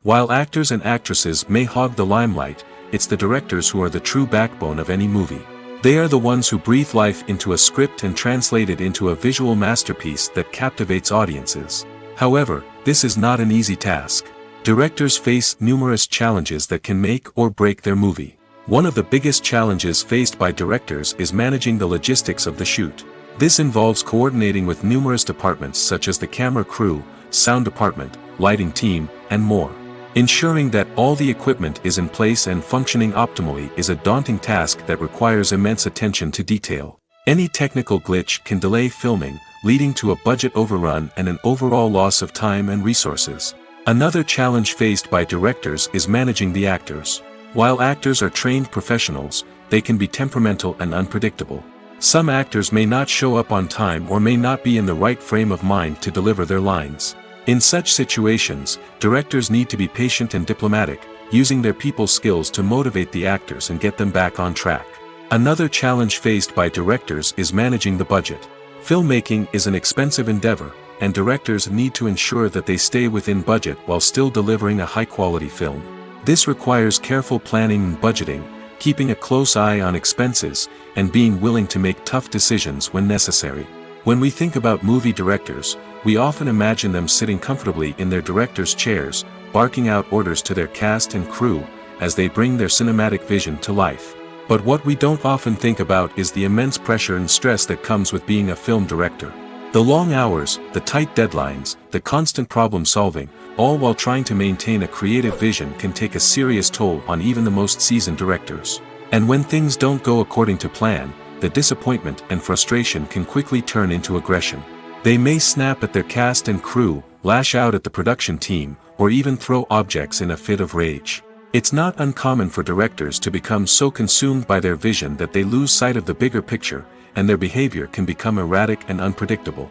While actors and actresses may hog the limelight, it's the directors who are the true backbone of any movie. They are the ones who breathe life into a script and translate it into a visual masterpiece that captivates audiences. However, this is not an easy task. Directors face numerous challenges that can make or break their movie. One of the biggest challenges faced by directors is managing the logistics of the shoot. This involves coordinating with numerous departments such as the camera crew, sound department, lighting team, and more. Ensuring that all the equipment is in place and functioning optimally is a daunting task that requires immense attention to detail. Any technical glitch can delay filming, leading to a budget overrun and an overall loss of time and resources. Another challenge faced by directors is managing the actors. While actors are trained professionals, they can be temperamental and unpredictable. Some actors may not show up on time or may not be in the right frame of mind to deliver their lines. In such situations, directors need to be patient and diplomatic, using their people skills to motivate the actors and get them back on track. Another challenge faced by directors is managing the budget. Filmmaking is an expensive endeavor, and directors need to ensure that they stay within budget while still delivering a high-quality film. This requires careful planning and budgeting, keeping a close eye on expenses, and being willing to make tough decisions when necessary. When we think about movie directors, we often imagine them sitting comfortably in their director's chairs, barking out orders to their cast and crew, as they bring their cinematic vision to life. But what we don't often think about is the immense pressure and stress that comes with being a film director. The long hours, the tight deadlines, the constant problem solving, all while trying to maintain a creative vision can take a serious toll on even the most seasoned directors. And when things don't go according to plan, the disappointment and frustration can quickly turn into aggression. They may snap at their cast and crew, lash out at the production team, or even throw objects in a fit of rage. It's not uncommon for directors to become so consumed by their vision that they lose sight of the bigger picture, and their behavior can become erratic and unpredictable.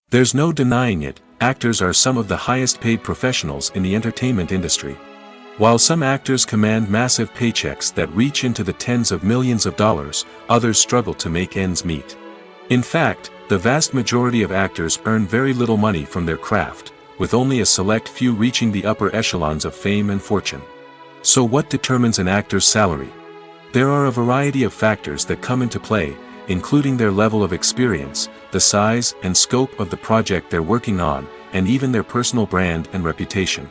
There's no denying it, actors are some of the highest paid professionals in the entertainment industry. While some actors command massive paychecks that reach into the tens of millions of dollars, others struggle to make ends meet. In fact, the vast majority of actors earn very little money from their craft, with only a select few reaching the upper echelons of fame and fortune. So what determines an actor's salary? There are a variety of factors that come into play, including their level of experience, the size and scope of the project they're working on, and even their personal brand and reputation.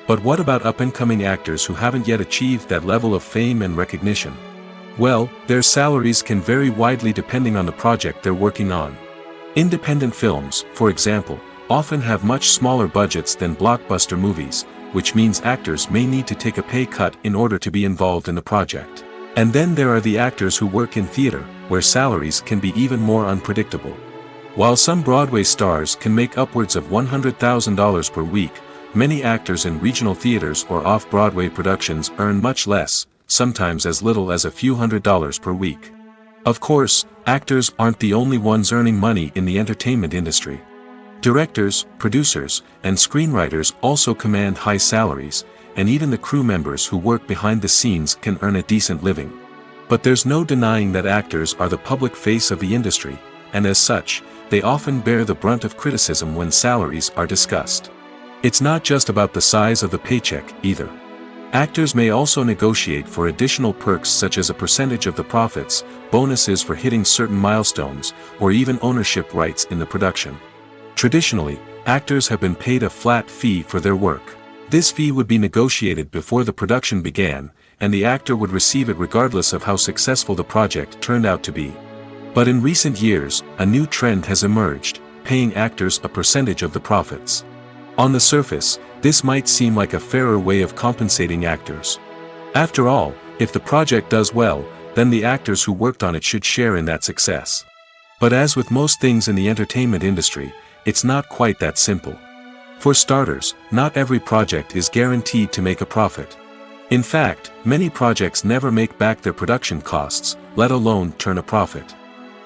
But what about up-and-coming actors who haven't yet achieved that level of fame and recognition? Well, their salaries can vary widely depending on the project they're working on. Independent films, for example, often have much smaller budgets than blockbuster movies, which means actors may need to take a pay cut in order to be involved in the project. And then there are the actors who work in theater, where salaries can be even more unpredictable. While some Broadway stars can make upwards of $100,000 per week, many actors in regional theaters or off-Broadway productions earn much less, sometimes as little as a few $100s per week. Of course, actors aren't the only ones earning money in the entertainment industry. Directors, producers, and screenwriters also command high salaries, and even the crew members who work behind the scenes can earn a decent living. But there's no denying that actors are the public face of the industry, and as such, they often bear the brunt of criticism when salaries are discussed. It's not just about the size of the paycheck, either. Actors may also negotiate for additional perks such as a percentage of the profits, bonuses for hitting certain milestones, or even ownership rights in the production. Traditionally, actors have been paid a flat fee for their work. This fee would be negotiated before the production began, and the actor would receive it regardless of how successful the project turned out to be. But in recent years, a new trend has emerged, paying actors a percentage of the profits. On the surface, this might seem like a fairer way of compensating actors. After all, if the project does well, then the actors who worked on it should share in that success. But as with most things in the entertainment industry, it's not quite that simple. For starters, not every project is guaranteed to make a profit. In fact, many projects never make back their production costs, let alone turn a profit.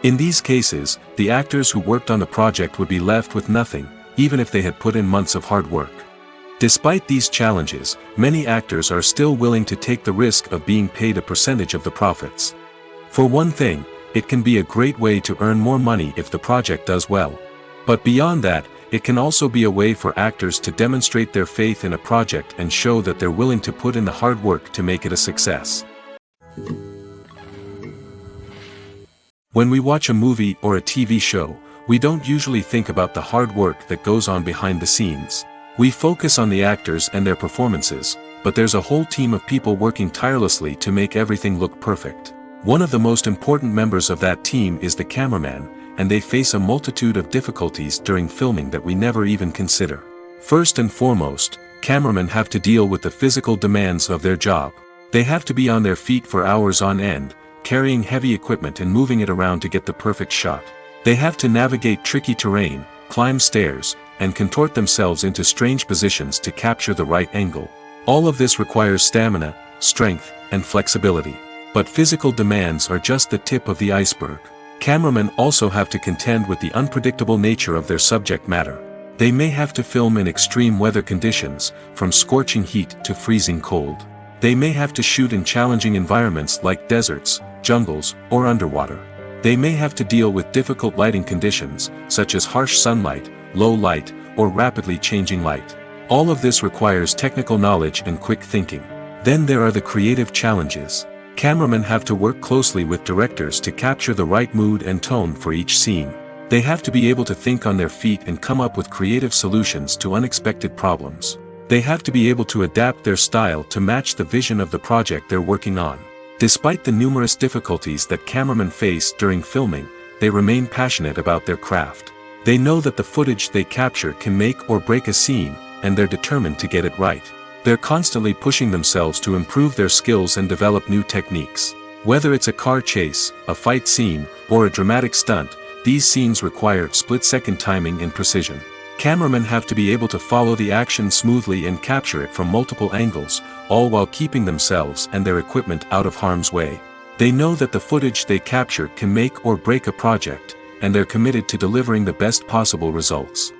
In these cases, the actors who worked on the project would be left with nothing, even if they had put in months of hard work. Despite these challenges, many actors are still willing to take the risk of being paid a percentage of the profits. For one thing, it can be a great way to earn more money if the project does well. But beyond that, it can also be a way for actors to demonstrate their faith in a project and show that they're willing to put in the hard work to make it a success. When we watch a movie or a TV show, we don't usually think about the hard work that goes on behind the scenes. We focus on the actors and their performances, but there's a whole team of people working tirelessly to make everything look perfect. One of the most important members of that team is the cameraman, and they face a multitude of difficulties during filming that we never even consider. First and foremost, cameramen have to deal with the physical demands of their job. They have to be on their feet for hours on end, carrying heavy equipment and moving it around to get the perfect shot. They have to navigate tricky terrain, climb stairs, and contort themselves into strange positions to capture the right angle. All of this requires stamina, strength, and flexibility. But physical demands are just the tip of the iceberg. Cameramen also have to contend with the unpredictable nature of their subject matter. They may have to film in extreme weather conditions, from scorching heat to freezing cold. They may have to shoot in challenging environments like deserts, jungles, or underwater. They may have to deal with difficult lighting conditions, such as harsh sunlight, low light, or rapidly changing light. All of this requires technical knowledge and quick thinking. Then there are the creative challenges. Cameramen have to work closely with directors to capture the right mood and tone for each scene. They have to be able to think on their feet and come up with creative solutions to unexpected problems. They have to be able to adapt their style to match the vision of the project they're working on. Despite the numerous difficulties that cameramen face during filming, they remain passionate about their craft. They know that the footage they capture can make or break a scene, and they're determined to get it right. They're constantly pushing themselves to improve their skills and develop new techniques. Whether it's a car chase, a fight scene, or a dramatic stunt, these scenes require split-second timing and precision. Cameramen have to be able to follow the action smoothly and capture it from multiple angles, all while keeping themselves and their equipment out of harm's way. They know that the footage they capture can make or break a project, and they're committed to delivering the best possible results.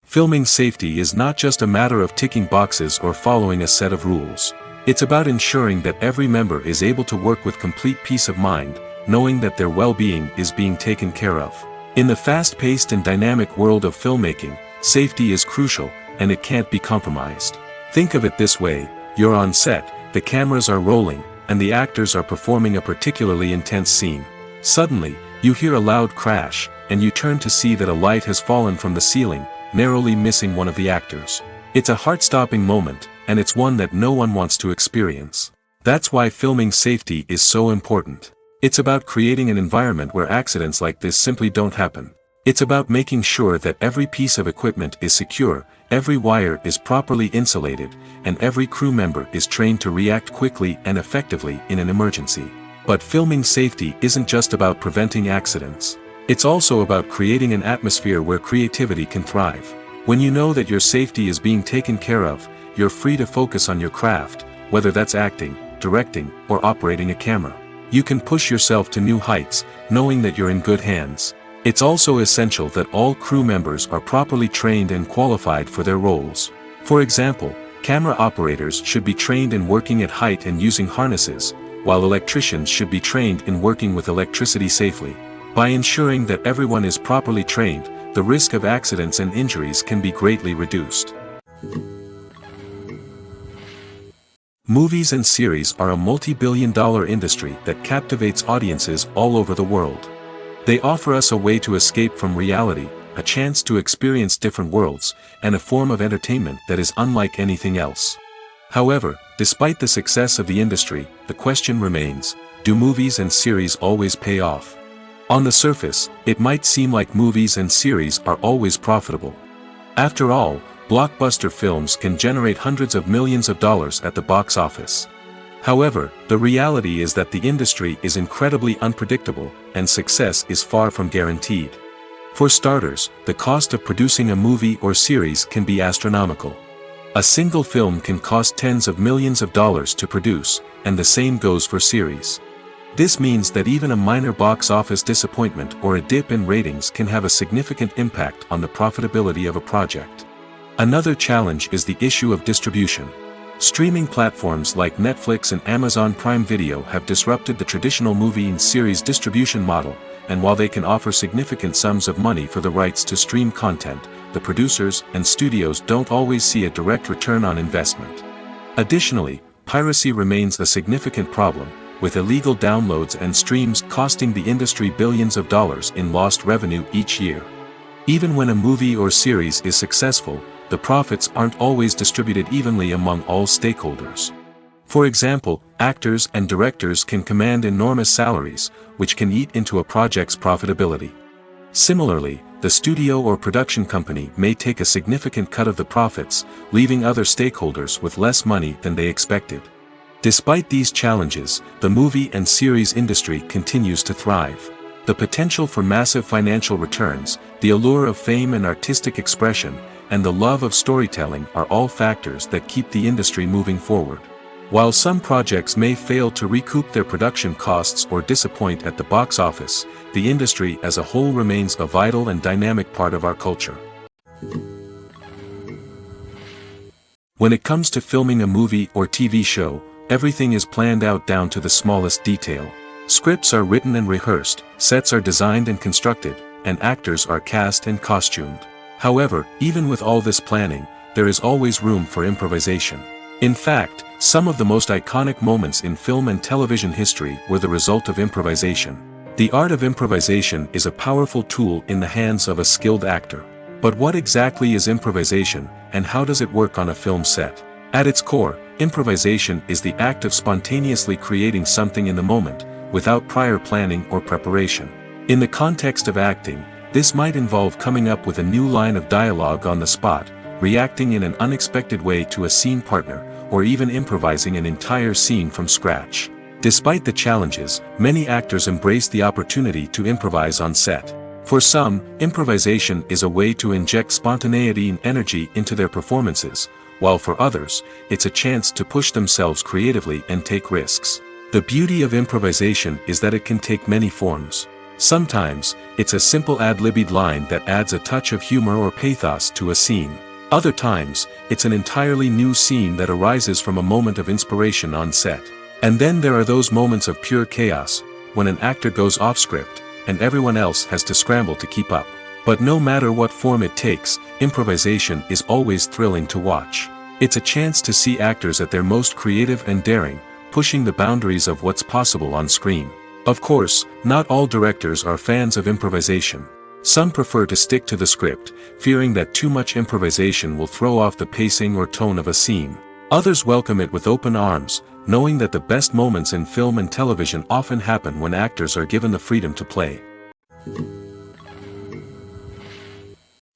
Filming safety is not just a matter of ticking boxes or following a set of rules. It's about ensuring that every member is able to work with complete peace of mind, knowing that their well-being is being taken care of. In the fast-paced and dynamic world of filmmaking, safety is crucial, and it can't be compromised. Think of it this way: you're on set, the cameras are rolling, and the actors are performing a particularly intense scene. Suddenly, you hear a loud crash, and you turn to see that a light has fallen from the ceiling, narrowly missing one of the actors. It's a heart-stopping moment, and it's one that no one wants to experience. That's why filming safety is so important. It's about creating an environment where accidents like this simply don't happen. It's about making sure that every piece of equipment is secure, every wire is properly insulated, and every crew member is trained to react quickly and effectively in an emergency. But filming safety isn't just about preventing accidents. It's also about creating an atmosphere where creativity can thrive. When you know that your safety is being taken care of, you're free to focus on your craft, whether that's acting, directing, or operating a camera. You can push yourself to new heights, knowing that you're in good hands. It's also essential that all crew members are properly trained and qualified for their roles. For example, camera operators should be trained in working at height and using harnesses, while electricians should be trained in working with electricity safely. By ensuring that everyone is properly trained, the risk of accidents and injuries can be greatly reduced. Movies and series are a multi-billion-dollar industry that captivates audiences all over the world. They offer us a way to escape from reality, a chance to experience different worlds, and a form of entertainment that is unlike anything else. However, despite the success of the industry, the question remains: do movies and series always pay off? On the surface, it might seem like movies and series are always profitable. After all, blockbuster films can generate hundreds of millions of dollars at the box office. However, the reality is that the industry is incredibly unpredictable, and success is far from guaranteed. For starters, the cost of producing a movie or series can be astronomical. A single film can cost tens of millions of dollars to produce, and the same goes for series. This means that even a minor box office disappointment or a dip in ratings can have a significant impact on the profitability of a project. Another challenge is the issue of distribution. Streaming platforms like Netflix and Amazon Prime Video have disrupted the traditional movie and series distribution model, and while they can offer significant sums of money for the rights to stream content, the producers and studios don't always see a direct return on investment. Additionally, piracy remains a significant problem, with illegal downloads and streams costing the industry billions of dollars in lost revenue each year. Even when a movie or series is successful, the profits aren't always distributed evenly among all stakeholders. For example, actors and directors can command enormous salaries, which can eat into a project's profitability. Similarly, the studio or production company may take a significant cut of the profits, leaving other stakeholders with less money than they expected. Despite these challenges, the movie and series industry continues to thrive. The potential for massive financial returns, the allure of fame and artistic expression, and the love of storytelling are all factors that keep the industry moving forward. While some projects may fail to recoup their production costs or disappoint at the box office, the industry as a whole remains a vital and dynamic part of our culture. When it comes to filming a movie or TV show, everything is planned out down to the smallest detail. Scripts are written and rehearsed, sets are designed and constructed, and actors are cast and costumed. However, even with all this planning, there is always room for improvisation. In fact, some of the most iconic moments in film and television history were the result of improvisation. The art of improvisation is a powerful tool in the hands of a skilled actor. But what exactly is improvisation, and how does it work on a film set? At its core, improvisation is the act of spontaneously creating something in the moment, without prior planning or preparation. In the context of acting, this might involve coming up with a new line of dialogue on the spot, reacting in an unexpected way to a scene partner, or even improvising an entire scene from scratch. Despite the challenges, many actors embrace the opportunity to improvise on set. For some, improvisation is a way to inject spontaneity and energy into their performances, while for others, it's a chance to push themselves creatively and take risks. The beauty of improvisation is that it can take many forms. Sometimes, it's a simple ad-libbed line that adds a touch of humor or pathos to a scene. Other times, it's an entirely new scene that arises from a moment of inspiration on set. And then there are those moments of pure chaos, when an actor goes off script, and everyone else has to scramble to keep up. But no matter what form it takes, improvisation is always thrilling to watch. It's a chance to see actors at their most creative and daring, pushing the boundaries of what's possible on screen. Of course, not all directors are fans of improvisation. Some prefer to stick to the script, fearing that too much improvisation will throw off the pacing or tone of a scene. Others welcome it with open arms, knowing that the best moments in film and television often happen when actors are given the freedom to play.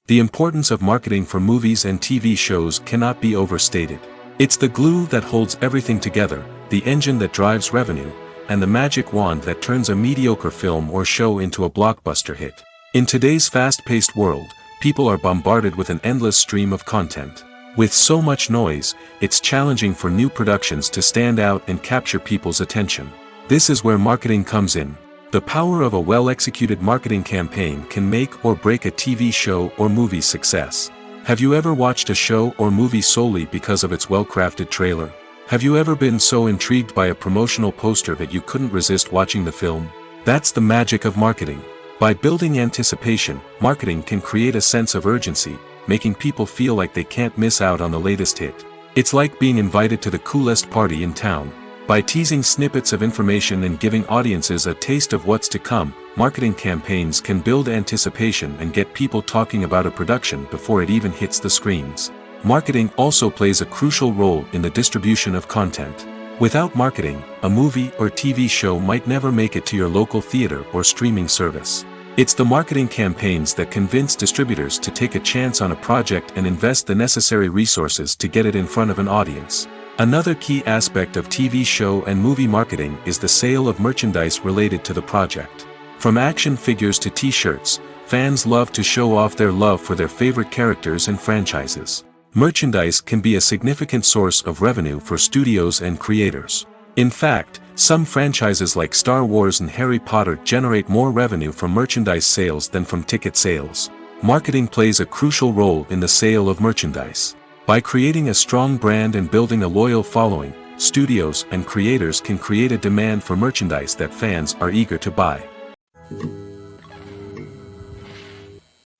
The importance of marketing for movies and TV shows cannot be overstated. It's the glue that holds everything together, the engine that drives revenue, and the magic wand that turns a mediocre film or show into a blockbuster hit. In today's fast-paced world, people are bombarded with an endless stream of content. With so much noise, it's challenging for new productions to stand out and capture people's attention. This is where marketing comes in. The power of a well-executed marketing campaign can make or break a TV show or movie's success. Have you ever watched a show or movie solely because of its well-crafted trailer? Have you ever been so intrigued by a promotional poster that you couldn't resist watching the film? That's the magic of marketing. By building anticipation, marketing can create a sense of urgency, making people feel like they can't miss out on the latest hit. It's like being invited to the coolest party in town. By teasing snippets of information and giving audiences a taste of what's to come, marketing campaigns can build anticipation and get people talking about a production before it even hits the screens. Marketing also plays a crucial role in the distribution of content. Without marketing, a movie or TV show might never make it to your local theater or streaming service. It's the marketing campaigns that convince distributors to take a chance on a project and invest the necessary resources to get it in front of an audience. Another key aspect of TV show and movie marketing is the sale of merchandise related to the project. From action figures to t-shirts, fans love to show off their love for their favorite characters and franchises. Merchandise can be a significant source of revenue for studios and creators. In fact, some franchises like Star Wars and Harry Potter generate more revenue from merchandise sales than from ticket sales. Marketing plays a crucial role in the sale of merchandise. By creating a strong brand and building a loyal following, studios and creators can create a demand for merchandise that fans are eager to buy.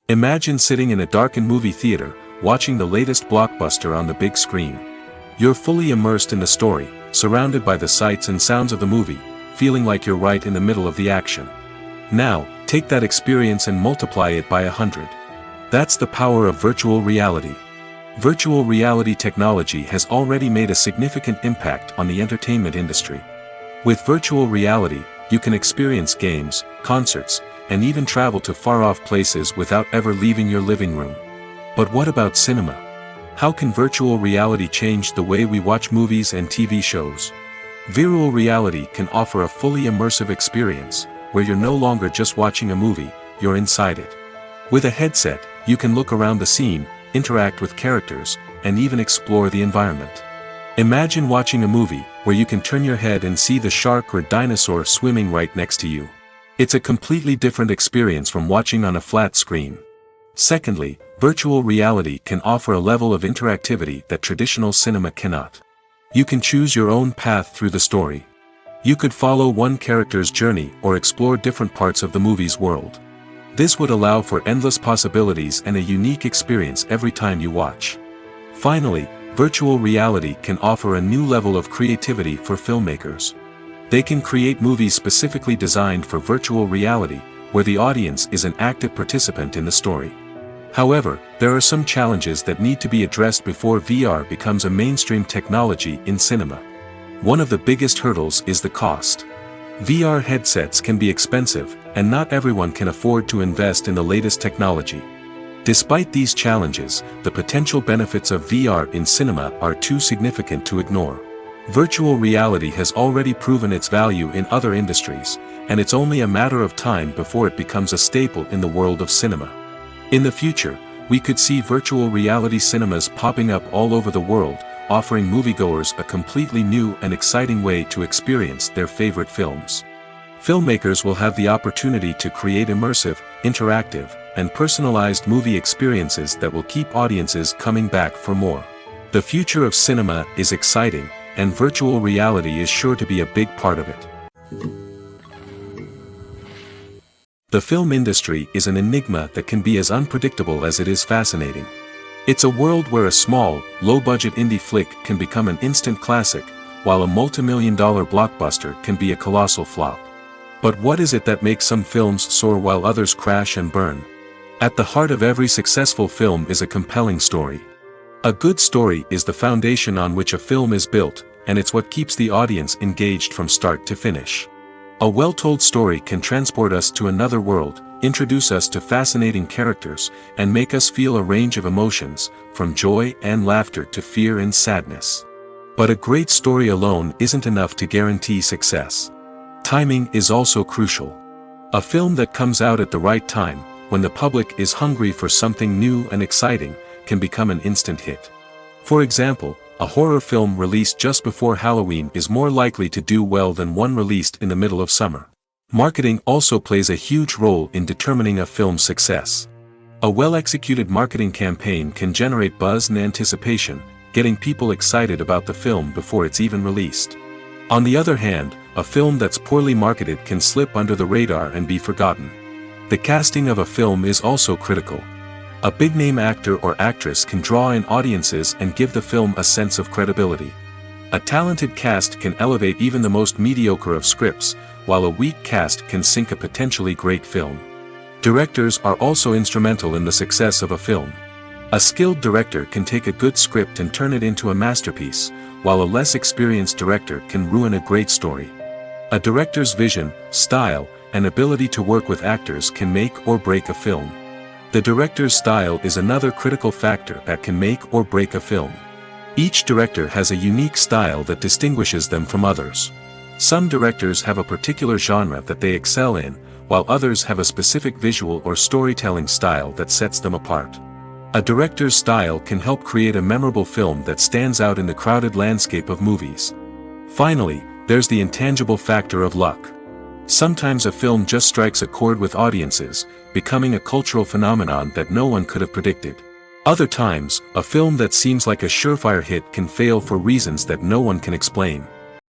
Imagine sitting in a darkened movie theater, watching the latest blockbuster on the big screen. You're fully immersed in the story, surrounded by the sights and sounds of the movie, feeling like you're right in the middle of the action. Now, take that experience and multiply it by 100. That's the power of virtual reality. Virtual reality technology has already made a significant impact on the entertainment industry. With virtual reality, you can experience games, concerts, and even travel to far-off places without ever leaving your living room. But what about cinema? How can virtual reality change the way we watch movies and TV shows? Virtual reality can offer a fully immersive experience, where you're no longer just watching a movie, you're inside it. With a headset, you can look around the scene, interact with characters, and even explore the environment. Imagine watching a movie where you can turn your head and see the shark or dinosaur swimming right next to you. It's a completely different experience from watching on a flat screen. Secondly, virtual reality can offer a level of interactivity that traditional cinema cannot. You can choose your own path through the story. You could follow one character's journey or explore different parts of the movie's world. This would allow for endless possibilities and a unique experience every time you watch. Finally, virtual reality can offer a new level of creativity for filmmakers. They can create movies specifically designed for virtual reality, where the audience is an active participant in the story. However, there are some challenges that need to be addressed before VR becomes a mainstream technology in cinema. One of the biggest hurdles is the cost. VR headsets can be expensive, and not everyone can afford to invest in the latest technology. Despite these challenges, the potential benefits of VR in cinema are too significant to ignore. Virtual reality has already proven its value in other industries, and it's only a matter of time before it becomes a staple in the world of cinema. In the future, we could see virtual reality cinemas popping up all over the world, offering moviegoers a completely new and exciting way to experience their favorite films. Filmmakers will have the opportunity to create immersive, interactive, and personalized movie experiences that will keep audiences coming back for more. The future of cinema is exciting, and virtual reality is sure to be a big part of it. The film industry is an enigma that can be as unpredictable as it is fascinating. It's a world where a small, low-budget indie flick can become an instant classic, while a multi-million-dollar blockbuster can be a colossal flop. But what is it that makes some films soar while others crash and burn? At the heart of every successful film is a compelling story. A good story is the foundation on which a film is built, and it's what keeps the audience engaged from start to finish. A well-told story can transport us to another world, introduce us to fascinating characters, and make us feel a range of emotions, from joy and laughter to fear and sadness. But a great story alone isn't enough to guarantee success. Timing is also crucial. A film that comes out at the right time, when the public is hungry for something new and exciting, can become an instant hit. For example, a horror film released just before Halloween is more likely to do well than one released in the middle of summer. Marketing also plays a huge role in determining a film's success. A well-executed marketing campaign can generate buzz and anticipation, getting people excited about the film before it's even released. On the other hand, a film that's poorly marketed can slip under the radar and be forgotten. The casting of a film is also critical. A big-name actor or actress can draw in audiences and give the film a sense of credibility. A talented cast can elevate even the most mediocre of scripts, while a weak cast can sink a potentially great film. Directors are also instrumental in the success of a film. A skilled director can take a good script and turn it into a masterpiece, while a less experienced director can ruin a great story. A director's vision, style, and ability to work with actors can make or break a film. The director's style is another critical factor that can make or break a film. Each director has a unique style that distinguishes them from others. Some directors have a particular genre that they excel in, while others have a specific visual or storytelling style that sets them apart. A director's style can help create a memorable film that stands out in the crowded landscape of movies. Finally, there's the intangible factor of luck. Sometimes a film just strikes a chord with audiences, becoming a cultural phenomenon that no one could have predicted. Other times, a film that seems like a surefire hit can fail for reasons that no one can explain.